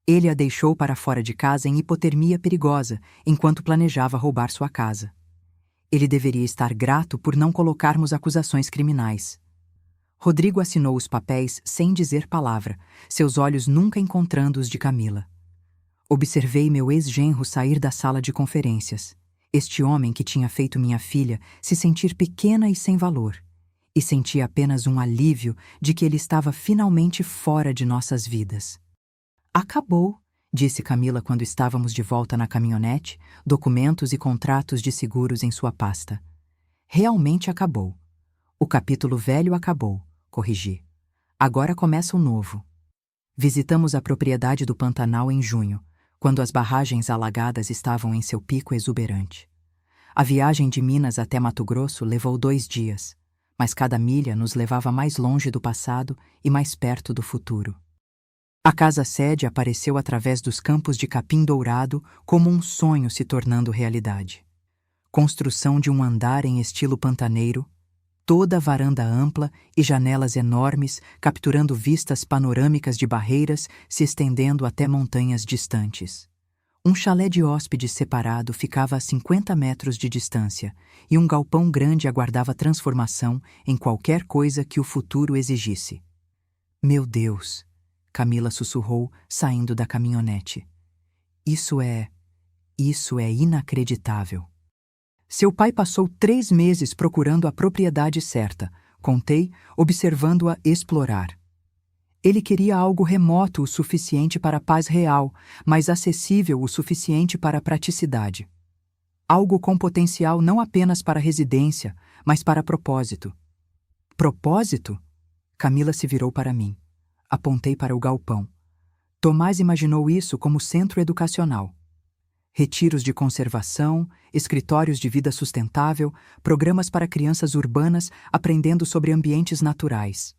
S1: Ele a deixou para fora de casa em hipotermia perigosa, enquanto planejava roubar sua casa. Ele deveria estar grato por não colocarmos acusações criminais. Rodrigo assinou os papéis sem dizer palavra, seus olhos nunca encontrando os de Camila. Observei meu ex-genro sair da sala de conferências. Este homem que tinha feito minha filha se sentir pequena e sem valor. E senti apenas um alívio de que ele estava finalmente fora de nossas vidas. Acabou, disse Camila quando estávamos de volta na caminhonete, documentos e contratos de seguros em sua pasta. Realmente acabou. O capítulo velho acabou, corrigi. Agora começa o novo. Visitamos a propriedade do Pantanal em junho, quando as barragens alagadas estavam em seu pico exuberante. A viagem de Minas até Mato Grosso levou 2 dias, mas cada milha nos levava mais longe do passado e mais perto do futuro. A casa-sede apareceu através dos campos de capim dourado como um sonho se tornando realidade. Construção de um andar em estilo pantaneiro, toda varanda ampla e janelas enormes capturando vistas panorâmicas de barreiras se estendendo até montanhas distantes. Um chalé de hóspedes separado ficava a 50 metros de distância e um galpão grande aguardava transformação em qualquer coisa que o futuro exigisse. Meu Deus! Camila sussurrou, saindo da caminhonete. Isso é inacreditável. Seu pai passou 3 meses procurando a propriedade certa, contei, observando-a explorar. Ele queria algo remoto o suficiente para a paz real, mas acessível o suficiente para a praticidade. Algo com potencial não apenas para residência, mas para propósito. Propósito? Camila se virou para mim. Apontei para o galpão. Tomás imaginou isso como centro educacional. Retiros de conservação, escritórios de vida sustentável, programas para crianças urbanas aprendendo sobre ambientes naturais.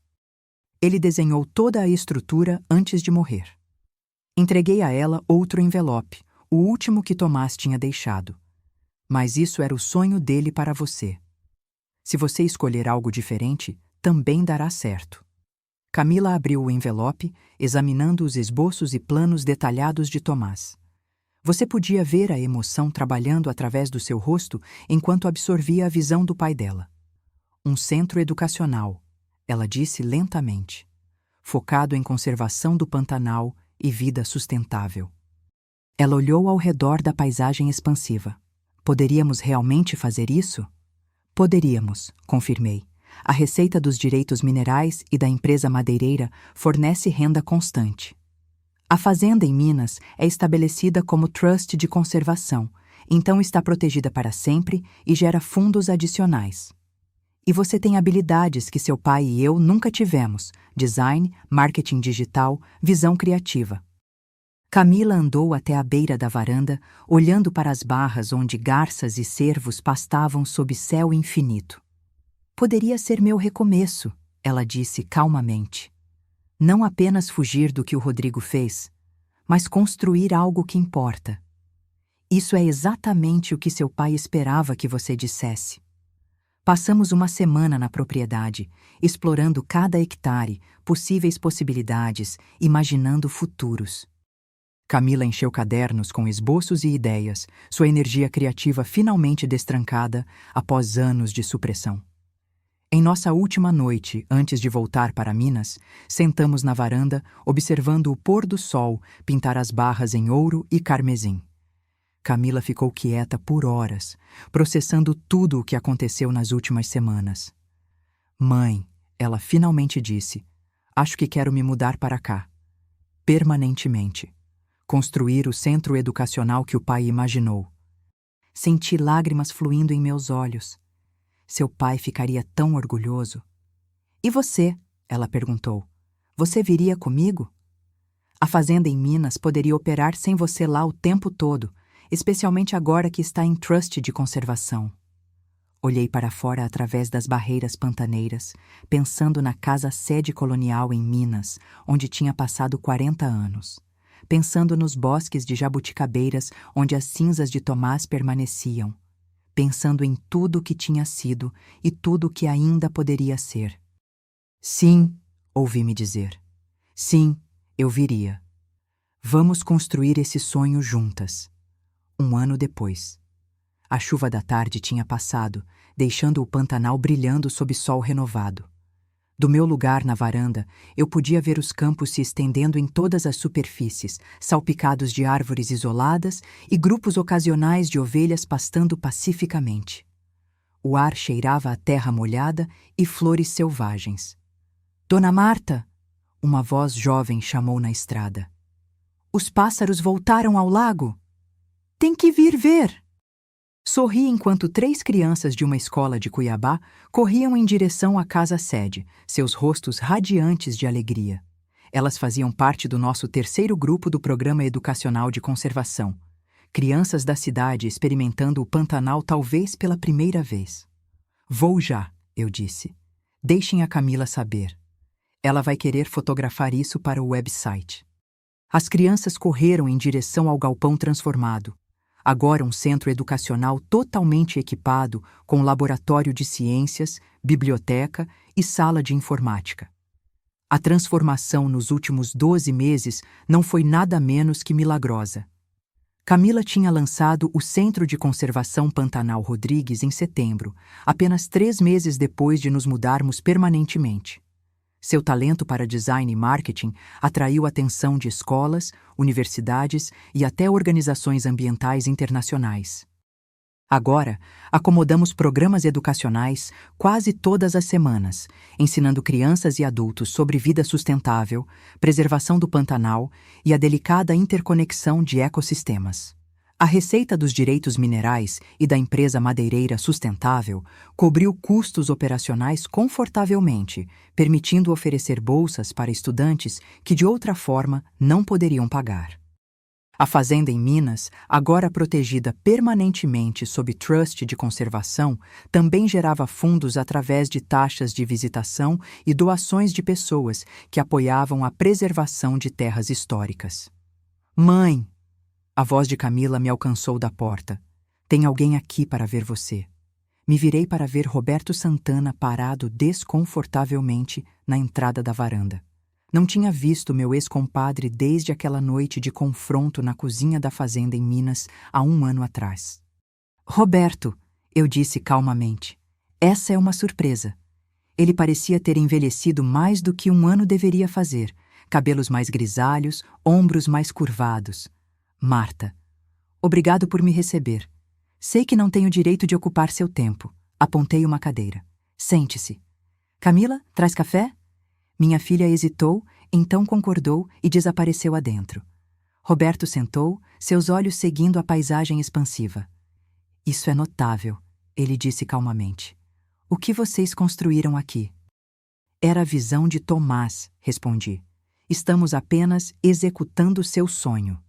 S1: Ele desenhou toda a estrutura antes de morrer. Entreguei a ela outro envelope, o último que Tomás tinha deixado. Mas isso era o sonho dele para você. Se você escolher algo diferente, também dará certo. Camila abriu o envelope, examinando os esboços e planos detalhados de Tomás. Você podia ver a emoção trabalhando através do seu rosto enquanto absorvia a visão do pai dela. Um centro educacional, ela disse lentamente, focado em conservação do Pantanal e vida sustentável. Ela olhou ao redor da paisagem expansiva. Poderíamos realmente fazer isso? Poderíamos, confirmei. A receita dos direitos minerais e da empresa madeireira fornece renda constante. A fazenda em Minas é estabelecida como trust de conservação, então está protegida para sempre e gera fundos adicionais. E você tem habilidades que seu pai e eu nunca tivemos: design, marketing digital, visão criativa. Camila andou até a beira da varanda, olhando para as barras onde garças e cervos pastavam sob céu infinito. Poderia ser meu recomeço, ela disse calmamente. Não apenas fugir do que o Rodrigo fez, mas construir algo que importa. Isso é exatamente o que seu pai esperava que você dissesse. Passamos uma semana na propriedade, explorando cada hectare, possíveis possibilidades, imaginando futuros. Camila encheu cadernos com esboços e ideias, sua energia criativa finalmente destrancada após anos de supressão. Em nossa última noite, antes de voltar para Minas, sentamos na varanda, observando o pôr do sol pintar as barras em ouro e carmesim. Camila ficou quieta por horas, processando tudo o que aconteceu nas últimas semanas. Mãe, ela finalmente disse, acho que quero me mudar para cá. Permanentemente. Construir o centro educacional que o pai imaginou. Senti lágrimas fluindo em meus olhos. Seu pai ficaria tão orgulhoso. E você? Ela perguntou. Você viria comigo? A fazenda em Minas poderia operar sem você lá o tempo todo, especialmente agora que está em trust de conservação. Olhei para fora através das barreiras pantaneiras, pensando na casa-sede colonial em Minas, onde tinha passado 40 anos. Pensando nos bosques de jabuticabeiras onde as cinzas de Tomás permaneciam. Pensando em tudo o que tinha sido e tudo o que ainda poderia ser. Sim, ouvi-me dizer. Sim, eu viria. Vamos construir esse sonho juntas. 1 ano depois. A chuva da tarde tinha passado, deixando o Pantanal brilhando sob sol renovado. Do meu lugar na varanda, eu podia ver os campos se estendendo em todas as superfícies, salpicados de árvores isoladas e grupos ocasionais de ovelhas pastando pacificamente. O ar cheirava a terra molhada e flores selvagens. Dona Marta! Uma voz jovem chamou na estrada. Os pássaros voltaram ao lago! Tem que vir ver! Sorri enquanto 3 crianças de uma escola de Cuiabá corriam em direção à casa-sede, seus rostos radiantes de alegria. Elas faziam parte do nosso 3º grupo do Programa Educacional de Conservação. Crianças da cidade experimentando o Pantanal talvez pela primeira vez. Vou já, eu disse. Deixem a Camila saber. Ela vai querer fotografar isso para o website. As crianças correram em direção ao galpão transformado. Agora um centro educacional totalmente equipado com laboratório de ciências, biblioteca e sala de informática. A transformação nos últimos 12 meses não foi nada menos que milagrosa. Camila tinha lançado o Centro de Conservação Pantanal Rodrigues em setembro, apenas 3 meses depois de nos mudarmos permanentemente. Seu talento para design e marketing atraiu a atenção de escolas, universidades e até organizações ambientais internacionais. Agora, acomodamos programas educacionais quase todas as semanas, ensinando crianças e adultos sobre vida sustentável, preservação do Pantanal e a delicada interconexão de ecossistemas. A receita dos direitos minerais e da empresa madeireira sustentável cobriu custos operacionais confortavelmente, permitindo oferecer bolsas para estudantes que de outra forma não poderiam pagar. A fazenda em Minas, agora protegida permanentemente sob trust de conservação, também gerava fundos através de taxas de visitação e doações de pessoas que apoiavam a preservação de terras históricas. Mãe! A voz de Camila me alcançou da porta. Tem alguém aqui para ver você. Me virei para ver Roberto Santana parado desconfortavelmente na entrada da varanda. Não tinha visto meu ex-compadre desde aquela noite de confronto na cozinha da fazenda em Minas há 1 ano atrás. Roberto, eu disse calmamente, essa é uma surpresa. Ele parecia ter envelhecido mais do que 1 ano deveria fazer, cabelos mais grisalhos, ombros mais curvados. Marta, obrigado por me receber. Sei que não tenho direito de ocupar seu tempo. Apontei uma cadeira. Sente-se. Camila, traz café? Minha filha hesitou, então concordou e desapareceu adentro. Roberto sentou, seus olhos seguindo a paisagem expansiva. Isso é notável, ele disse calmamente. O que vocês construíram aqui? Era a visão de Tomás, respondi. Estamos apenas executando seu sonho.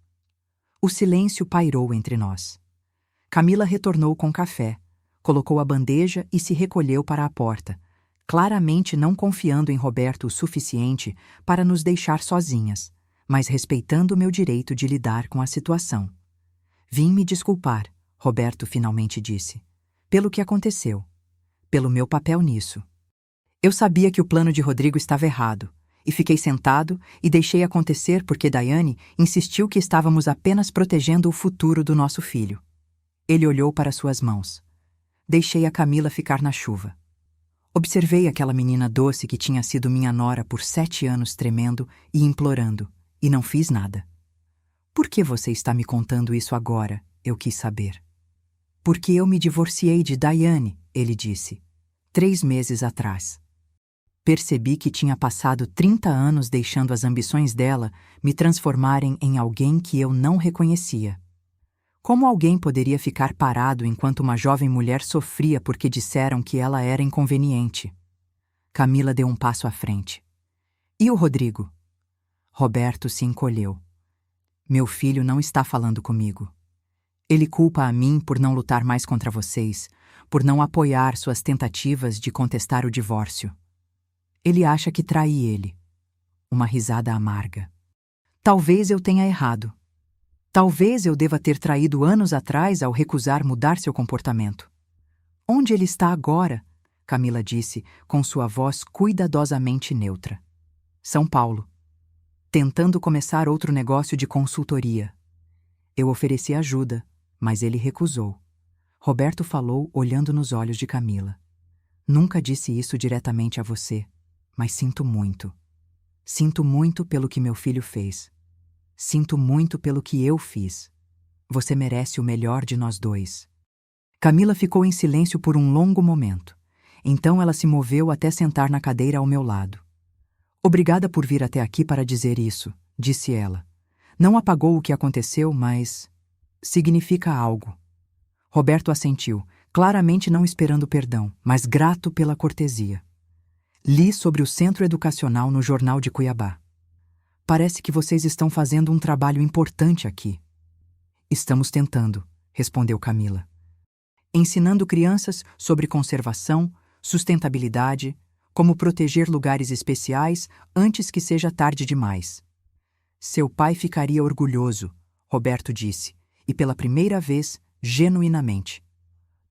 S1: O silêncio pairou entre nós. Camila retornou com café, colocou a bandeja e se recolheu para a porta, claramente não confiando em Roberto o suficiente para nos deixar sozinhas, mas respeitando o meu direito de lidar com a situação. Vim me desculpar, Roberto finalmente disse, pelo que aconteceu, pelo meu papel nisso. Eu sabia que o plano de Rodrigo estava errado, e fiquei sentado e deixei acontecer porque Daiane insistiu que estávamos apenas protegendo o futuro do nosso filho. Ele olhou para suas mãos. Deixei a Camila ficar na chuva. Observei aquela menina doce que tinha sido minha nora por 7 anos tremendo e implorando, e não fiz nada. Por que você está me contando isso agora? Eu quis saber. Porque eu me divorciei de Daiane, ele disse, 3 meses atrás. Percebi que tinha passado 30 anos deixando as ambições dela me transformarem em alguém que eu não reconhecia. Como alguém poderia ficar parado enquanto uma jovem mulher sofria porque disseram que ela era inconveniente? Camila deu um passo à frente. E o Rodrigo? Roberto se encolheu. Meu filho não está falando comigo. Ele culpa a mim por não lutar mais contra vocês, por não apoiar suas tentativas de contestar o divórcio. Ele acha que traí ele. Uma risada amarga. Talvez eu tenha errado. Talvez eu deva ter traído anos atrás ao recusar mudar seu comportamento. Onde ele está agora? Camila disse, com sua voz cuidadosamente neutra. São Paulo. Tentando começar outro negócio de consultoria. Eu ofereci ajuda, mas ele recusou. Roberto falou olhando nos olhos de Camila. Nunca disse isso diretamente a você, mas sinto muito. Sinto muito pelo que meu filho fez. Sinto muito pelo que eu fiz. Você merece o melhor de nós dois. Camila ficou em silêncio por um longo momento. Então ela se moveu até sentar na cadeira ao meu lado. Obrigada por vir até aqui para dizer isso, disse ela. Não apagou o que aconteceu, mas significa algo. Roberto assentiu, claramente não esperando perdão, mas grato pela cortesia. Li sobre o centro educacional no Jornal de Cuiabá. Parece que vocês estão fazendo um trabalho importante aqui. Estamos tentando, respondeu Camila. Ensinando crianças sobre conservação, sustentabilidade, como proteger lugares especiais antes que seja tarde demais. Seu pai ficaria orgulhoso, Roberto disse, e pela primeira vez, genuinamente.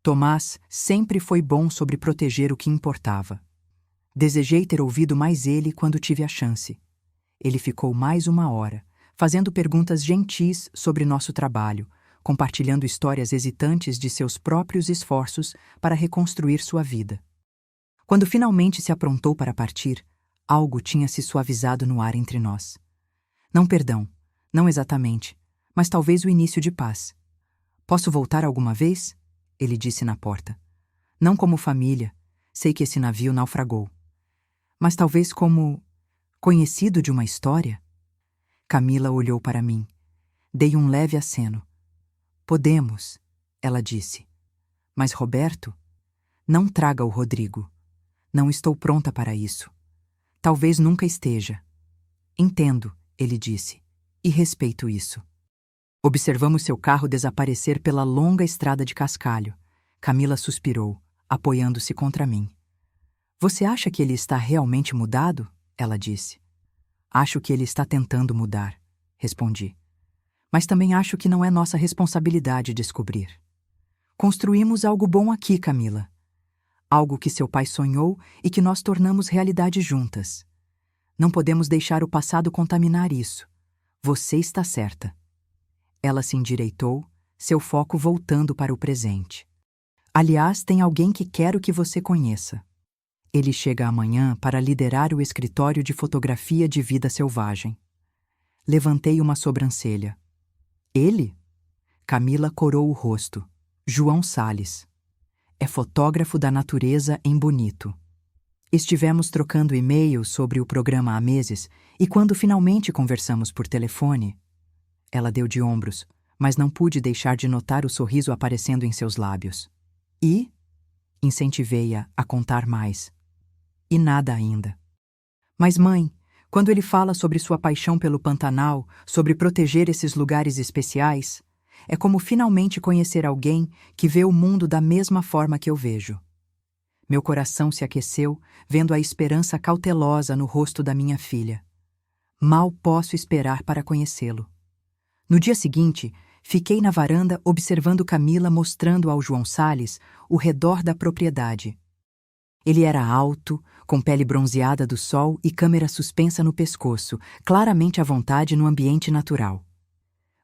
S1: Tomás sempre foi bom sobre proteger o que importava. Desejei ter ouvido mais ele quando tive a chance. Ele ficou mais 1 hora, fazendo perguntas gentis sobre nosso trabalho, compartilhando histórias hesitantes de seus próprios esforços para reconstruir sua vida. Quando finalmente se aprontou para partir, algo tinha se suavizado no ar entre nós. Não perdão, não exatamente, mas talvez o início de paz. Posso voltar alguma vez? Ele disse na porta. Não como família, sei que esse navio naufragou. Mas talvez como conhecido de uma história? Camila olhou para mim. Dei um leve aceno. Podemos, ela disse. Mas Roberto? Não traga o Rodrigo. Não estou pronta para isso. Talvez nunca esteja. Entendo, ele disse, e respeito isso. Observamos seu carro desaparecer pela longa estrada de cascalho. Camila suspirou, apoiando-se contra mim. Você acha que ele está realmente mudado? Ela disse. Acho que ele está tentando mudar, respondi. Mas também acho que não é nossa responsabilidade descobrir. Construímos algo bom aqui, Camila. Algo que seu pai sonhou e que nós tornamos realidade juntas. Não podemos deixar o passado contaminar isso. Você está certa. Ela se endireitou, seu foco voltando para o presente. Aliás, tem alguém que quero que você conheça. Ele chega amanhã para liderar o escritório de fotografia de vida selvagem. Levantei uma sobrancelha. Ele? Camila corou o rosto. João Salles. É fotógrafo da natureza em Bonito. Estivemos trocando e-mails sobre o programa há meses e quando finalmente conversamos por telefone... Ela deu de ombros, mas não pude deixar de notar o sorriso aparecendo em seus lábios. E? Incentivei-a a contar mais. E nada ainda. Mas, mãe, quando ele fala sobre sua paixão pelo Pantanal, sobre proteger esses lugares especiais, é como finalmente conhecer alguém que vê o mundo da mesma forma que eu vejo. Meu coração se aqueceu, vendo a esperança cautelosa no rosto da minha filha. Mal posso esperar para conhecê-lo. No dia seguinte, fiquei na varanda observando Camila mostrando ao João Salles o redor da propriedade. Ele era alto, com pele bronzeada do sol e câmera suspensa no pescoço, claramente à vontade no ambiente natural.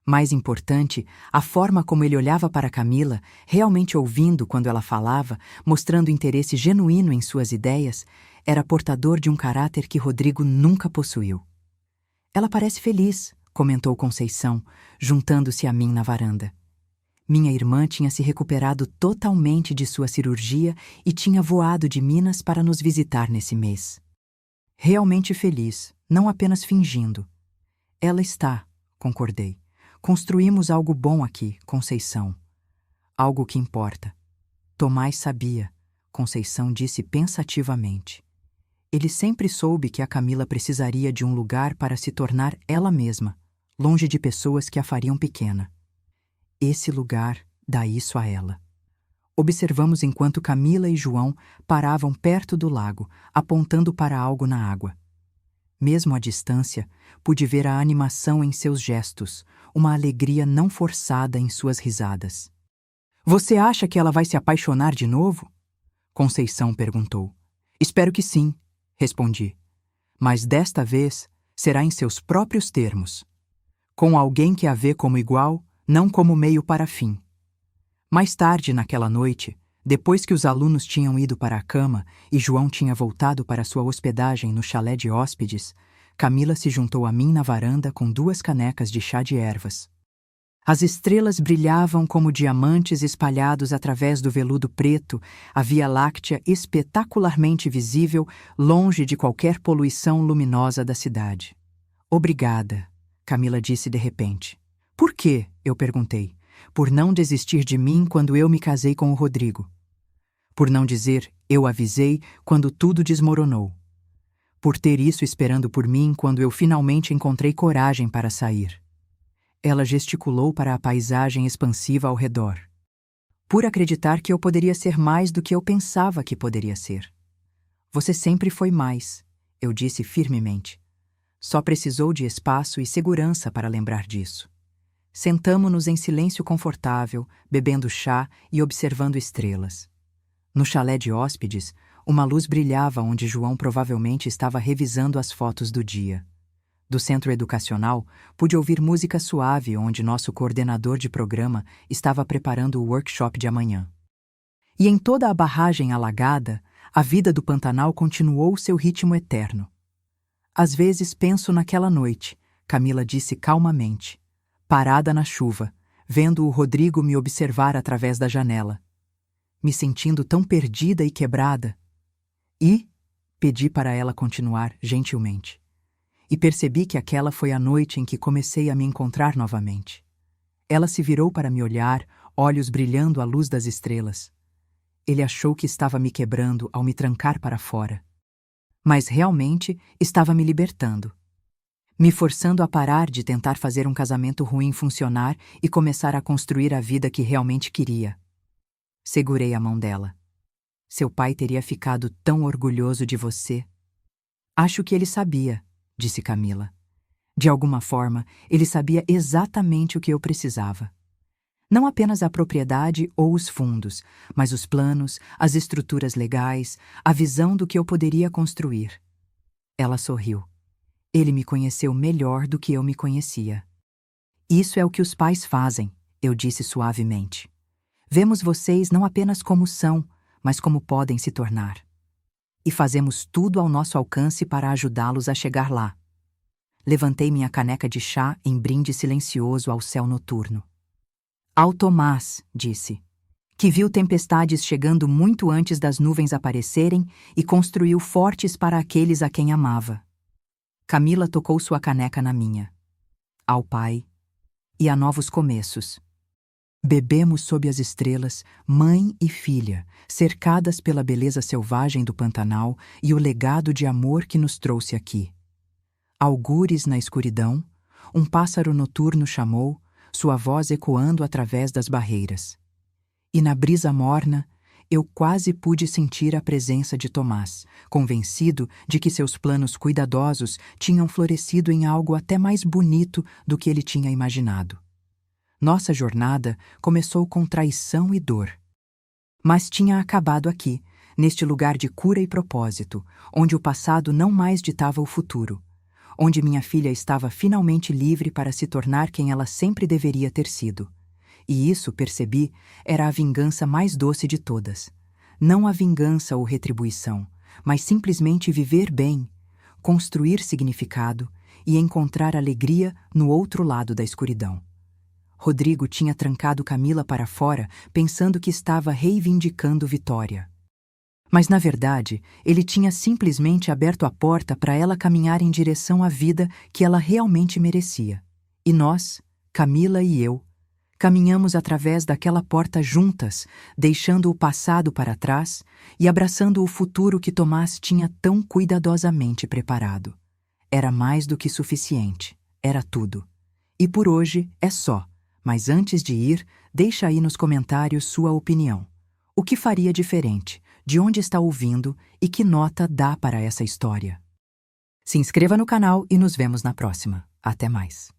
S1: Mais importante, a forma como ele olhava para Camila, realmente ouvindo quando ela falava, mostrando interesse genuíno em suas ideias, era portador de um caráter que Rodrigo nunca possuiu. Ela parece feliz, comentou Conceição, juntando-se a mim na varanda. Minha irmã tinha se recuperado totalmente de sua cirurgia e tinha voado de Minas para nos visitar nesse mês. Realmente feliz, não apenas fingindo. Ela está, concordei. Construímos algo bom aqui, Conceição. Algo que importa. Tomás sabia, Conceição disse pensativamente. Ele sempre soube que a Camila precisaria de um lugar para se tornar ela mesma, longe de pessoas que a fariam pequena. Esse lugar dá isso a ela. Observamos enquanto Camila e João paravam perto do lago, apontando para algo na água. Mesmo à distância, pude ver a animação em seus gestos, uma alegria não forçada em suas risadas. Você acha que ela vai se apaixonar de novo? Conceição perguntou. Espero que sim, respondi. Mas desta vez será em seus próprios termos. Com alguém que a vê como igual, não como meio para fim. Mais tarde naquela noite, depois que os alunos tinham ido para a cama e João tinha voltado para sua hospedagem no chalé de hóspedes, Camila se juntou a mim na varanda com 2 canecas de chá de ervas. As estrelas brilhavam como diamantes espalhados através do veludo preto, a Via Láctea espetacularmente visível, longe de qualquer poluição luminosa da cidade. Obrigada, Camila disse de repente. Por quê? Eu perguntei. Por não desistir de mim quando eu me casei com o Rodrigo. Por não dizer, eu avisei, quando tudo desmoronou. Por ter isso esperando por mim quando eu finalmente encontrei coragem para sair. Ela gesticulou para a paisagem expansiva ao redor. Por acreditar que eu poderia ser mais do que eu pensava que poderia ser. Você sempre foi mais, eu disse firmemente. Só precisou de espaço e segurança para lembrar disso. Sentamo-nos em silêncio confortável, bebendo chá e observando estrelas. No chalé de hóspedes, uma luz brilhava onde João provavelmente estava revisando as fotos do dia. Do centro educacional, pude ouvir música suave onde nosso coordenador de programa estava preparando o workshop de amanhã. E em toda a barragem alagada, a vida do Pantanal continuou seu ritmo eterno. Às vezes penso naquela noite, Camila disse calmamente, parada na chuva, vendo o Rodrigo me observar através da janela. Me sentindo tão perdida e quebrada. E, pedi para ela continuar gentilmente. E percebi que aquela foi a noite em que comecei a me encontrar novamente. Ela se virou para me olhar, olhos brilhando à luz das estrelas. Ele achou que estava me quebrando ao me trancar para fora. Mas realmente estava me libertando. Me forçando a parar de tentar fazer um casamento ruim funcionar e começar a construir a vida que realmente queria. Segurei a mão dela. Seu pai teria ficado tão orgulhoso de você. Acho que ele sabia, disse Camila. De alguma forma, ele sabia exatamente o que eu precisava. Não apenas a propriedade ou os fundos, mas os planos, as estruturas legais, a visão do que eu poderia construir. Ela sorriu. Ele me conheceu melhor do que eu me conhecia. Isso é o que os pais fazem, eu disse suavemente. Vemos vocês não apenas como são, mas como podem se tornar. E fazemos tudo ao nosso alcance para ajudá-los a chegar lá. Levantei minha caneca de chá em brinde silencioso ao céu noturno. Ao Tomás, disse, que viu tempestades chegando muito antes das nuvens aparecerem e construiu fortes para aqueles a quem amava. Camila tocou sua caneca na minha. Ao pai e a novos começos. Bebemos sob as estrelas, mãe e filha, cercadas pela beleza selvagem do Pantanal e o legado de amor que nos trouxe aqui. Algures na escuridão, um pássaro noturno chamou, sua voz ecoando através das barreiras. E na brisa morna, eu quase pude sentir a presença de Tomás, convencido de que seus planos cuidadosos tinham florescido em algo até mais bonito do que ele tinha imaginado. Nossa jornada começou com traição e dor. Mas tinha acabado aqui, neste lugar de cura e propósito, onde o passado não mais ditava o futuro, onde minha filha estava finalmente livre para se tornar quem ela sempre deveria ter sido. E isso, percebi, era a vingança mais doce de todas. Não a vingança ou retribuição, mas simplesmente viver bem, construir significado e encontrar alegria no outro lado da escuridão. Rodrigo tinha trancado Camila para fora, pensando que estava reivindicando vitória. Mas, na verdade, ele tinha simplesmente aberto a porta para ela caminhar em direção à vida que ela realmente merecia. E nós, Camila e eu, caminhamos através daquela porta juntas, deixando o passado para trás e abraçando o futuro que Tomás tinha tão cuidadosamente preparado. Era mais do que suficiente. Era tudo. E por hoje é só. Mas antes de ir, deixa aí nos comentários sua opinião. O que faria diferente? De onde está ouvindo e que nota dá para essa história? Se inscreva no canal e nos vemos na próxima. Até mais.